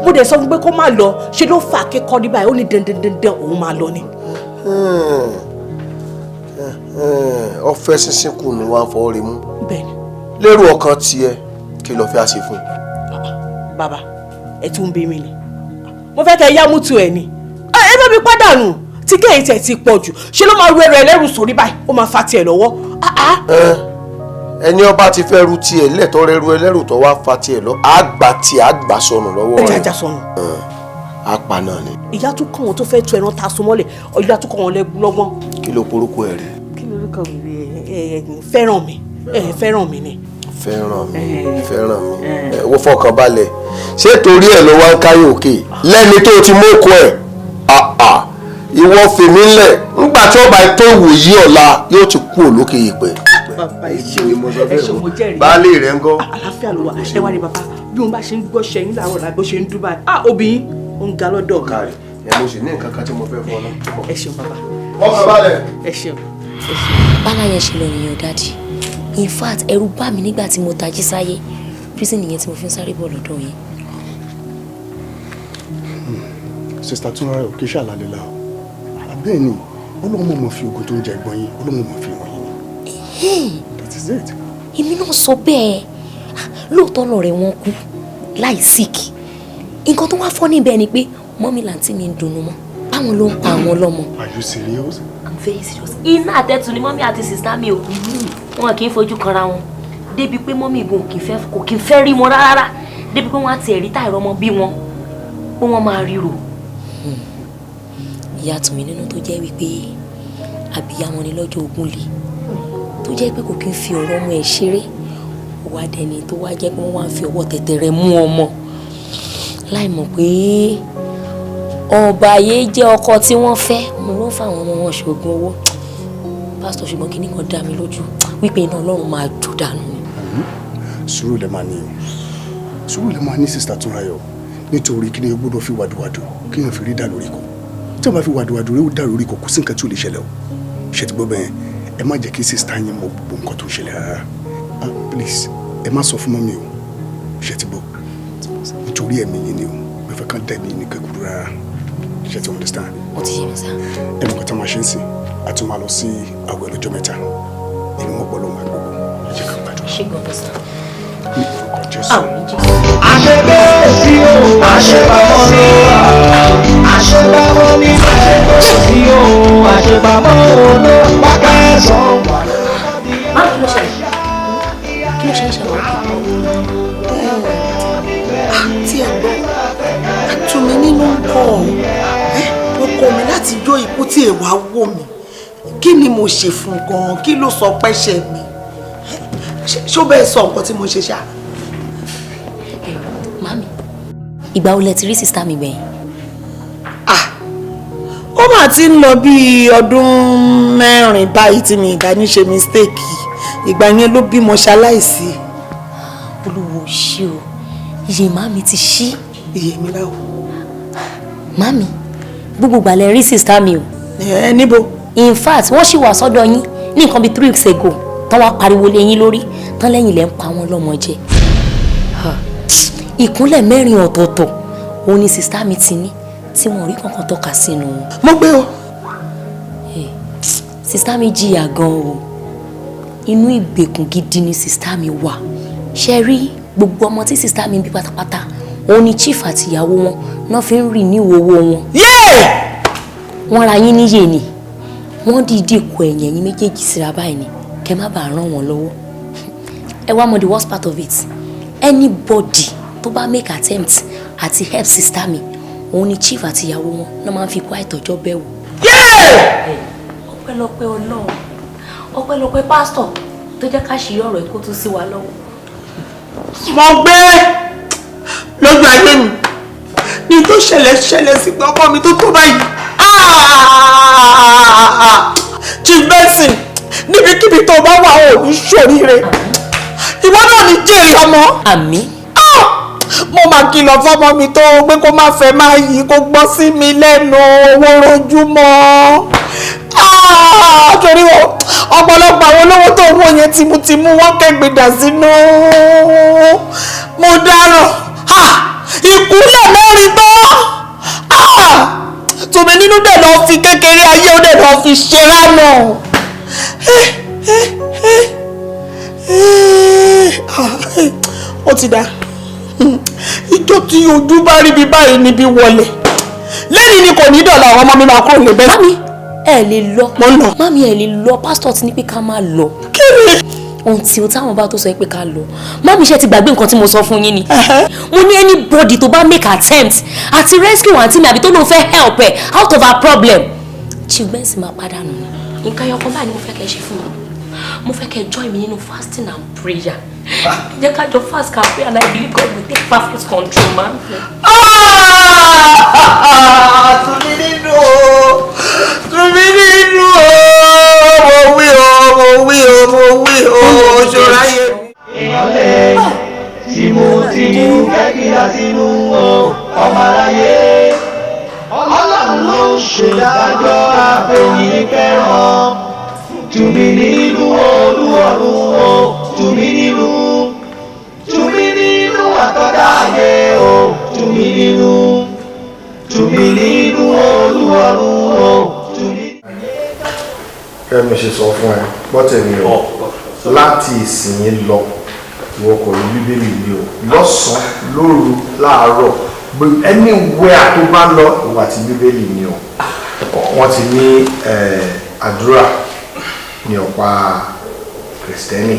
mo dẹ̀ sọ fún pé kó má lọ ṣe ló fà kíkọ́ ní báyìí ó ní dandan òun máa lọ ni. ọfẹ sísìn kù ní wàá fọwọ́ rẹ mú. bẹ́ẹ̀ ni. lérò ọkàn tiẹ̀ kí ló fẹ́ àṣẹ fún. bàbá ẹ tún ń bí mi ni mo fẹ́ kẹ́ yá mútu ẹ̀ ni ẹ bá mi pàdánù tí kéyìí tẹ̀ ti pọ̀ jù ṣé ló máa ru ẹrù ẹlẹ́rù sórí báyìí ó máa fa tiẹ̀ lọ́wọ́. ẹni ọba ti fẹ́ ru tiẹ̀ lẹ́tọ́ rẹ ru ẹlẹ́rù tó wá fa tiẹ̀ lọ àgbà tí àgbà sọnù lọ́wọ́ rẹ̀. ẹ jàjà sọnù. apá náà ni. ìyá tún kàn wọn tó fẹ́ tu ẹran ta so mọ́lẹ̀ ìyá tún kàn wọn lọ́gbọ́n. kí ló porúkọ ẹ rẹ. kí ló kàn mí fẹ́ràn mi fẹ́ràn mi ni. fẹ́ràn mi wọ́n fọkàn balẹ̀ ṣé torí ẹ̀ ló wá ń káyọ̀ òkè lẹ́ni tó ti mú òkú ẹ̀ ìwọ fèmí ńlẹ̀ ńgbà tí ọba tó wù yí ọ̀la yóò ti kú òlókè ìpẹ́. bàbá ẹṣin mo jẹ́rìí baálé rẹ̀ ń gọ́. àlàáfíà ló wà ẹ wá ní bàbá bí wọn bá ṣe ń gbọ́ ṣẹ́yìn láàárọ̀ náà bó ṣe ń dúbà obìnrin ó ń ga lọ́dọ̀ mi. kárí ẹ mo sì ní nǹkan kan tí mo fẹ́ fọ́ náà. ẹ ṣeun bàbá. ọkàn balẹ̀. ẹ ṣeun. bálá yẹn ṣe lọ nìyẹn dáàdì in fact ẹ̀rù bà mí nígbà tí mo tají sáyé prison nìyẹn tí mo fi ń sáré bọ̀ lọ́dọ̀ yẹn. sista Túnráyọ̀ kì í ṣàlàlẹ́ la bẹ́ẹ̀ ni ọlọ́run mọ̀ fi oògùn tó ń jẹ ẹ̀gbọ́n yín ọlọ́run mọ̀ fi wọ̀nyí ni. that is it. èmi náà sọ bẹ́ẹ̀ lóòótọ́ lọ̀rẹ́ wọn kú láì sick nǹkan tó wá fọ́ níbẹ̀ ni pé mọ́mí làǹtí mi ń dunnú mọ́ báwọn ló ń pa àwọn lọ́mọ. are you serious? I'm very serious. iná àtẹ̀tù ni mọ́mí àti sista mi ò wọn kì í fojú kanra wọn débi pé mọ́mí ìbò kò kì í fẹ́ rí wọn rárá débi pé wọ́n á tiẹ̀ rí táìrọ́ ọmọ bí wọn pé wọ́n máa ríro. ìyá Tumininu tó jẹ́ wípé àbíyamọ ni lọ́jọ́ ogún lè tó jẹ́ pé kò kí ń fi ọ̀rọ̀ ọmọ ẹ̀ ṣeré wá dẹni tó wá jẹ́ pé wọ́n wá ń fi ọwọ́ tẹ̀tẹ̀rẹ̀ mú ọmọ láì mọ̀ pé ọba ayé jẹ́ ọkọ tí wọ́n fẹ́ mo ló ń fa àwọn ọmọ wọn ṣoògùn owó pásítọ̀ ṣùgbọ́n kí nìkan dá mi lójú wípé iná Ọlọ́run máa jó dànù ni. sùúrù lè máa ní sùúrù lè máa ní sista Túnráyọ̀ nítorí kí ni o gbọ́dọ̀ fi wàdùwàdù kí ni o fi rí dà lórí kọ tí o bá fi wàdùwàdù rí dà lórí kọ kò sí nǹkan tí ò lè ṣẹlẹ̀ o ṣe ti gbọ́ bẹ́ẹ̀ ẹ má jẹ́ kí sista yín mọ gbogbo nǹkan tó ń ṣẹlẹ̀ rárá please ẹ má sọ fún mọ́mí o ṣe ti gbọ́ nítorí ẹ̀mí yín ni o mo fẹ́ kàn dẹ̀mí ní kékeré rárá ṣe ti understand. ó ti yé mi sá. ẹ mọ̀ kí tá máa ṣe ń sìn a tún máa lọ sí àwẹ̀ lọ́jọ́ mẹ́ta inú wọn pọ̀ lọ́wọ́ gbogbo ẹ jẹ́ ká gbàdúrà. ṣé gbọ́dọ̀ sá. ní orúkọ Jésù. àṣebé sí o àṣepamọ́ ní àṣepamọ́ ní àṣebé sí o àṣepamọ́ ló pàkẹ́sàn. má kí ló ṣẹlẹ̀ kí ló ṣe ń ṣẹlẹ̀ àti ẹ̀gbọ́n Tumininu ń kọ́ ọkọ mi láti jó ikú tí èèwà wò mí kí ni mo ṣe fún gan kí ló sọ pẹ́ṣẹ̀ mi ṣó bẹ́ẹ̀ sọ nǹkan tí mo ṣe ṣá. Mami, ìgbà wo lẹ ti rí sista mi gbẹ̀yìn? Ó mà ti ń lọ bí ọdún 4 báyìí tí mi ìbá ní ṣe mistake ìgbà yẹn ló bímọ ṣaláìsí. Olúwo ṣé o, iye màmí ti ṣí. Iye mi báwo? Mami, gbogbo ìgbà lẹ rí sista mi o. Níbo? In fact, wọ́n ṣì wà sọ́dọ̀ yín ní nǹkan bí 3 weeks ago tán wá pariwo lé yín lórí tán lẹ́yìn lẹ́ ń pa wọn lọ́mọ jẹ. Ìkúnlẹ̀ 4 ọ̀tọ̀ọ̀tọ̀ òun ni sista mi ti ní tí wọn rí kankan tọ́ka sínú wọn. Mo gbé o. Sista mi jìyà gan o, inú ìgbèkùn gidi ni sista mi wà. Ṣé rí gbogbo ọmọ tí sista mi bí pátápátá òun ni chief àti ìyàwó wọn náà fi ń rìn ní ìwòwò wọn. Wọ́n ra yín níyè ni wọ́n dìídì kó ẹ̀yìn ẹ̀yìn méjèèjì síra báyìí ni kẹ́ má bàa ràn wọ́n lọ́wọ́. Ẹ wá mọ the worst part of it, anybody tó bá make attempt àti help sista mi òun ni chief àti ìyàwó wọn náà máa ń fi kó àìtọ́jọ́ bẹ́ẹ̀ wò. Ọpẹ́lọpẹ́ Ọlọ́run, ọpẹ́lọpẹ́ pásítọ̀ tó jẹ́ ká ṣí ọ̀rọ̀ ikú tún sí wa lọ́wọ́. Mo gbé lójú ayé mi ní tó ṣẹlẹ̀ sí pé ọkọ mi tó tó báyìí. Chief Benson, níbikíbi tó bá wà ò ní ṣoríire, ìwọ náà ní jèrè ọmọ. Àmín. Mo máa kìlọ̀ fọ́mọ mi tó pé kó má fẹ́ máa yí kó gbọ́ sí mi lẹ́nu owó rojúmọ́. Torí ọ̀pọ̀lọpọ̀ àwọn olówó tó wọ yẹn tìmùtìmù wọ́n kẹ́gbẹ̀dà sínú. Mo dáràn ìkúnlẹ̀ 4 tán. Tumininu dẹ̀ lọ fi kékeré ayé ó dẹ̀ lọ fi ṣe ránà. Ó ti dá. Ìjọ tí ojú bá rí bí báyìí níbi wọlé lẹ́yìn ni kò ní dọ̀la àwọn ọmọ mi máa kúrò lébẹ́. Mami ẹ lè lọ. Mo ń lọ. Mami ẹ lè lọ, pásítọ̀ ti ní pé ká máa lọ. Kí ni? Ohun tí o táwọn bá tó sọ pé ká lọ. Mami ṣe ti gbàgbé nǹkan tí mo sọ fún yín ni. Mo ní anybody tó bá make attempt àti rescue àǹtí mi àbí tó lóun fẹ́ help ẹ out of our problem. Chief Benson máa pàdánù ni. Nǹkan ẹyọkan báyìí ni mo fẹ́ kẹ́ ṣe fún mi. Mo fẹ́ kẹ́ join mi nínú fasting and prayer. Jẹ́ ká jọ fast can pray and I believe God will take perfect control, man. Tumininu mo wí o ṣọ́ra yẹ. Ìyọ̀lẹ̀ tìmùtìmù kẹ́kìlá sínú ọmọ aráyé. Ọlọ́run ló ń ṣèdájọ́ àfẹ̀yìn fẹ́ràn. Tumininu Olúọ̀run Tumininu àtọ́dá ayé o. Tumininu Olúọ̀run Kẹ́mi ṣe sọ fún ẹ gbọ́tẹ̀mí o láti ìsìn lọ ìwọ kò rí bíbélì yìí o lọ́sàn-án lóru láàárọ̀ anywhere tó bá lọ ìwà àti bíbélì ni o wọ́n ti ní àdúrà ní ọ̀pá kìrìsìtẹ́nì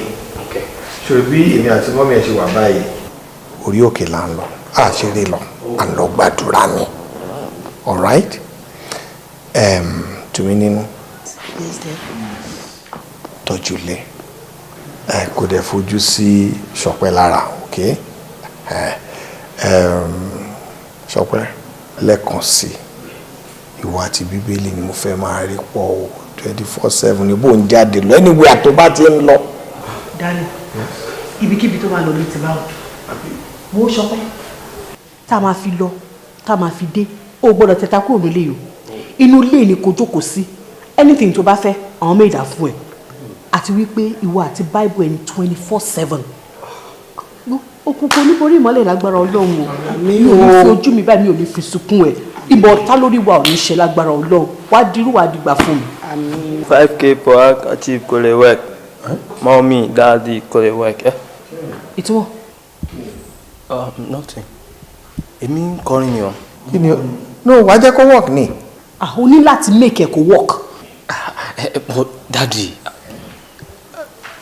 ṣòro bí èmi àti mọ́mí ẹ̀ ṣe wà báyìí orí òkè là ń lọ àṣírí lọ à ń lọ gbàdúrà ni alright Tumininu tọ́jú lé kò dẹ̀ fojú sí Ṣọpẹ́ lára ok Ṣọpẹ́ lẹ́ẹ̀kan sí ìwà àti bíbélì ni mo fẹ́ máa rí pọ̀ o 24/7 ni bó ń jáde lọ anywhere tó bá ti ń lọ. Dani ibikíbi tó máa lọ ní ti báwò wo Ṣọpẹ́ tá a máa fi lọ tá a máa fi dé o gbọ́dọ̀ tẹta kúrò nílé yìí inú ilé ni kò jókòó sí anything tó bá fẹ́ àwọn méjì dá fún ẹ àti wípé ìwọ àti bible ẹni 24/7 òkùnkùn oníborí ìmọ́lẹ̀ lágbára Ọlọ́run o mi ò fi ojú mi báyìí mi ò ní fi sunkún ẹ ìbọn tá lórí wa ò ní ṣe lágbára Ọlọ́run wá dirú wa dìgbà fún mi. 5k per hour achieve kò lè work mommy daddy kò lè work. ìtumọ̀. Nothing èmi ń kọrin ni o. kí ni o no wàá jẹ́ kó work ni. o ní láti make ẹ kó work. But daddy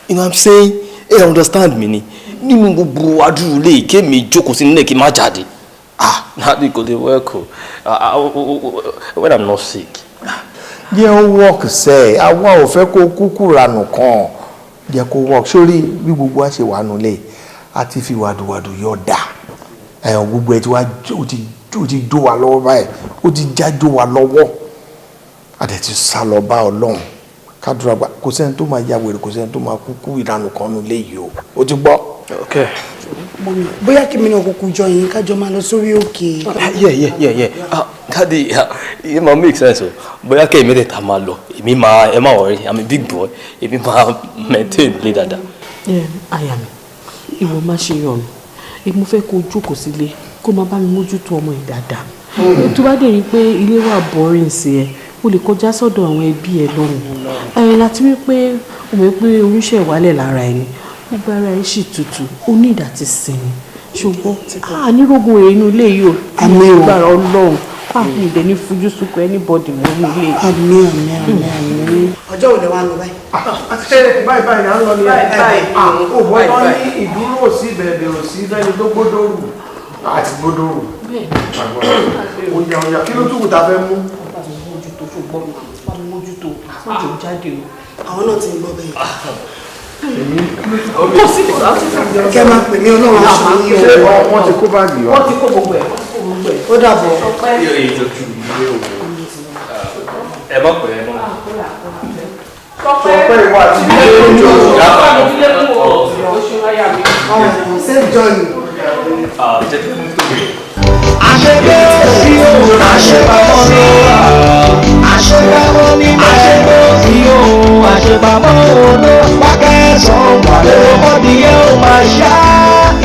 you know what I'm saying understand me ni nínú gbogbo adúrú lè ké mi jókòó sí nílẹ̀ kí n má jáde daddy kò lè work o when I'm not sick. jẹ́ ó work sẹ́ àwa ò fẹ́ kó kúkú ranù kan jẹ́ kó work sórí bí gbogbo wa ṣe wà nulẹ̀ àti fi wàdùwàdù yọ̀ dà ẹ̀yàn gbogbo ẹ̀ tí wàá ó ti jó wa lọ́wọ́ báyìí ó ti jájó wa lọ́wọ́ àdẹ̀ ti sá lọ bá Ọlọ́run kádùrà gbà kò sẹ́ni tó máa ya wèrè kò sẹ́ni tó máa kúkú ìranù kan nulẹ̀ yìí o ti gbọ́. Okay. Bóyá kí mi náà kúkú jọ yín kájọ máa lọ sórí òkè. Yeah. Daddy, it might make sense. Bóyá kẹ́ èmi tẹ̀ta máa lọ, èmi máa ẹ má worry, I'm a big boy, èmi máa maintain play dada. Aya mi, ìwọ má ṣe yọ̀ mí, mo fẹ́ kó jókòó sílé kó máa bá mi mójútó ọmọ yìí dáadáa. Tó bá dé rí i pé ilé wà boring sí ẹ, o lè kọjá sọ́dọ̀ àwọn ẹbí ẹ lọ́rùn. Láti wí pé o mọ̀ pé oríṣẹ́ ìwálẹ̀ lára ẹni. Gbogbo ara ẹ̀ sì tutù ó ní ìdá ti sinmi ṣùgbọ́n nírógun èrè inú ilé yìí ò àmì ìgbàrá Ọlọ́run àmì ìdẹ ní fojú sunkún anybody mọ́ ní ilé. àmì. ọjọ́ òde wa lọ báyìí. báyìí à ń lọ ní ò bọ́ tán ní ìdúró òsì bẹ̀rẹ̀ òsì lẹ́ni tó gbódòrò àti gbódòrò. Oya kí ló tún kù tá a fẹ́ mú. Mójútó ṣùgbọ́n mójútó májò jáde o. Àwọn náà ti ń gbọ́ bẹ́ẹ̀. Kẹ́ máa pè mí Ọlọ́run aṣọ yìí o. Wọ́n ti kó báàgì wa. Wọ́n ti kó gbogbo ẹ̀. Ó dàbọ̀. Ẹ má pè é mọ́. Ọpẹ́ ìwà àti ilé ojú ọ̀rọ̀. Safe journey. Àṣebé sí òun àṣepamọ́ ló wà. Àṣepamọ́ níbẹ̀ àṣebé sí òun àṣepamọ́ ló wà. Kẹsàn-án wà lọ́mọdé ó máa ṣá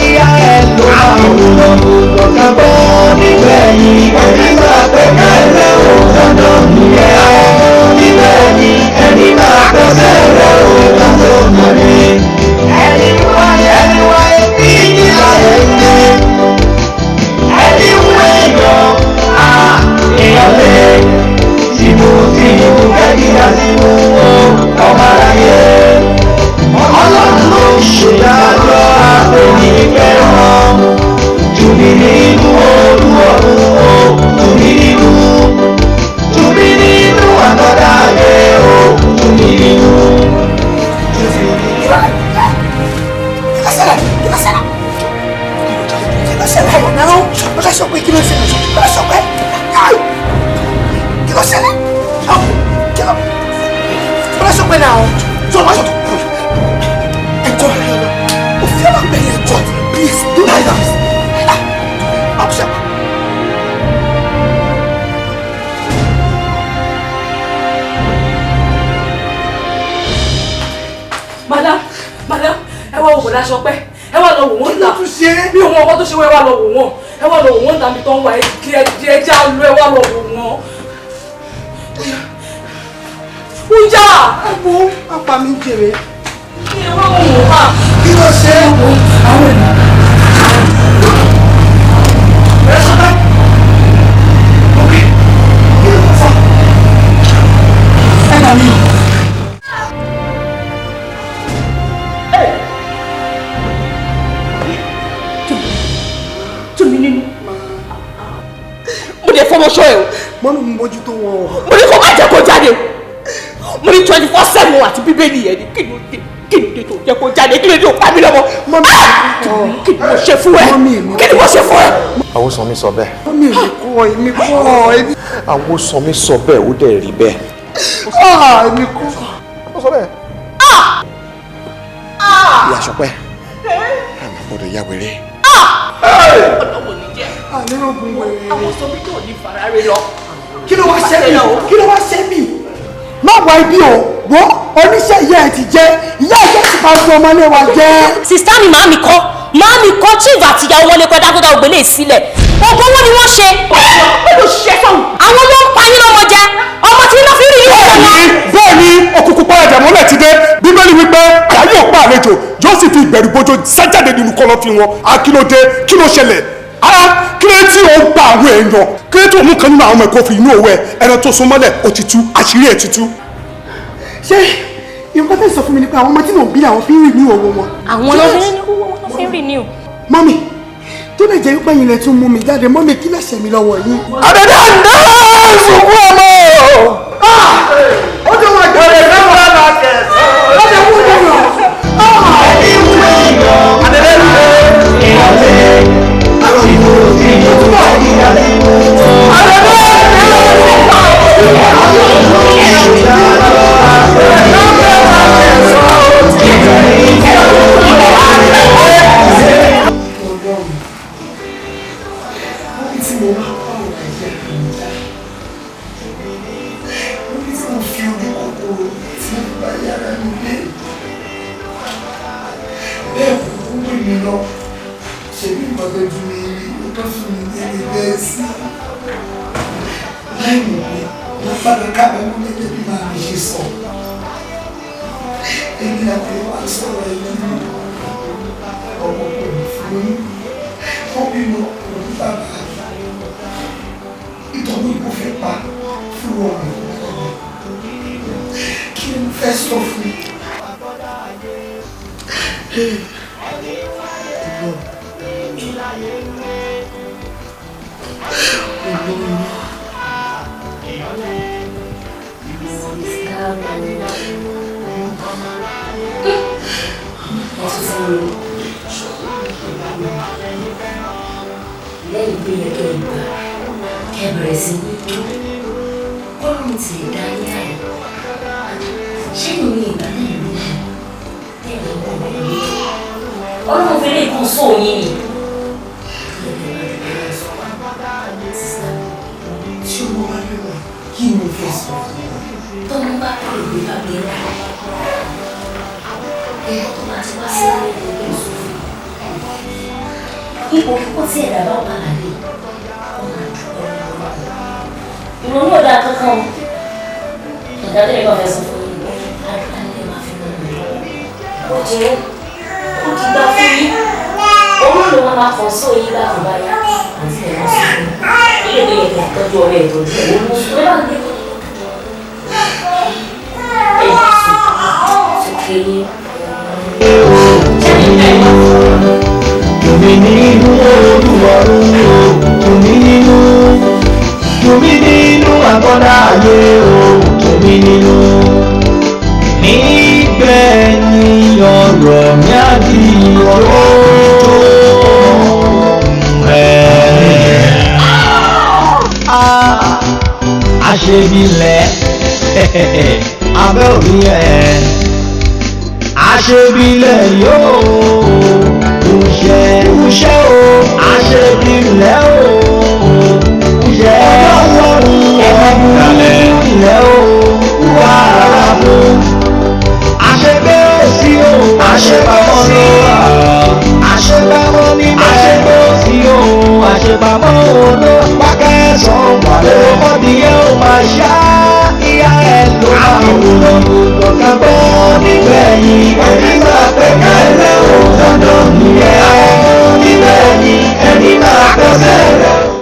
ìyá ẹ̀ ló máa wù lọ. Kàbọ̀ nígbẹ̀yìn ẹni máa pẹ́ kẹ́lẹ́ ò dandan nìyẹn. Nígbẹ̀yìn ẹni máa pẹ́sẹ̀ rẹ̀ ò dandan nìyẹn. Ẹni wáyé bí ìyá ẹ̀ ń gbé. Ìyọ̀lẹ̀ tìmù kẹ́kìlá tìmù ọmọ aráyé. Ọlọ́run ló ṣèdájọ́ àpèní fẹ́ràn. Tumininu olúwọ̀run Tumininu àtọ́dáyé o Tumininu. Please, do like that. Action. Madam, ẹ wá wò láṣọ pẹ́, ẹ wá lọ wò wọ́n ta. Bí òun ọkọ tó ṣe wá ẹ wá lọ wò wọ́n, ẹ wá lọ wò wọ́n tàbí tó ń wà ẹ já lu ẹ wá lọ wò wọ́n. Uja! Ẹ̀gbọ́n, apá mi jèrè. Ẹ wá wò wọ́n wá. Kí ló ṣe é? Àwọn ènìyàn. Ẹ sọ pé. Ok. Kí ló fà? Ẹ gbà mí. Tumininu. Mo dẹ̀ fọmọṣọ ẹ̀ o. Mọ́nù mi mójútó wọn o. Mo ní kó má jẹ́ kó jáde. Mo ní 24/7 àti bíbélì yẹn ni kí ló dé tó jẹ́ kó jáde kí ló dé tó pa mí lọ́mọ. Kí ni mo ṣe fún ẹ? Kí ni mo ṣe fún ẹ? Àwòsàn mi sọ bẹ́ẹ̀. Mọ́mí èmi kọ́. Àwòsàn mi sọ bẹ́ẹ̀ ó dẹ̀ rí bẹ́ẹ̀. Èmi kọ́. Ó sọ bẹ́ẹ̀. Ìyá Ṣọpẹ́. Àmọ́ gbọ́dọ̀ yá wèrè. Ọlọ́wọ́ ní jẹ́. Àlérògùn wèrè. Àwọn sọ bí tó ní farare lọ. Kí ló wá ṣẹ́bi? Kí ló wá ṣẹ́bi? Má wá ibi o, wọ́n oníṣẹ́ ìyá ẹ̀ ti jẹ́, ìyá ẹ̀ ti bá gbọ́ ọmọlé wa jẹ́. Sista mi màámi kọ́ chief àti ìyàwó wọn lè kọ́ dákúdá ògbélé sílẹ̀. Ọgbọ́n wọn ni wọ́n ṣe. Ó lọ ṣiṣẹ́ sọ̀hún. Àwọn ló ń pa yín lọ́mọ jẹ. Ọmọ tí iná fi rí yín lọ́wọ́ wọn. Bẹ́ẹ̀ ni òkùnkùn pàrọ̀jà mọ́lẹ̀ ti dé. Bíbélì wípé àyà yóò pa àlejò yóò sì fi ìbẹ̀rù bojo sájáde nínú kọ̀lọ̀fín wọn. Akílódé kí ló ṣẹlẹ̀? Kílé tí ó ń pa àwọn èèyàn kílé tí ó mú kan nínú àwọn ọmọ ẹ̀kọ́ fi inú òwò ẹ̀ ẹran tó so mọ́lẹ̀ ó ti tú àṣírí ẹ̀ ti tú. Ṣé ìwọ́n tẹ́ sọ fún mi ni pé àwọn ọmọ tí mò ń bí àwọn fi ń rìn ní òwò wọn? Àwọn lọ́sẹ̀ ní owó wọn fi ń rìn ní o. Mọ́mì, tó lè jẹ́ wípé ilẹ̀ tún mú mi jáde, mọ́mì kí lẹ̀ṣẹ̀ mi lọ́wọ́ yín? Àdàdà ń dá ìsìnkú ọmọ. ó ti wọ́n jẹ́ ọ̀rẹ́ náà wà lákẹ́ ó ti wọ́n jẹ́ Tumininu olúwarun o, Tumininu àkọ́dá ayé o, Tumininu. Nígbẹ̀yìn ọ̀rọ̀ mi á di ọ̀rọ̀ àṣebilẹ̀ abẹ́ òrí ẹ̀ àṣebilẹ̀ yóò uṣẹ́ o àṣebilẹ̀ o uṣẹ́ ọlọ́run ẹ̀ẹ́dẹ́gbẹ̀lẹ̀ ilẹ̀ o wàrà fún àṣegbé òsì o àṣepamọ́ ló wà àṣepamọ́ ní àṣegbé òsì o àṣepamọ́ ló wà.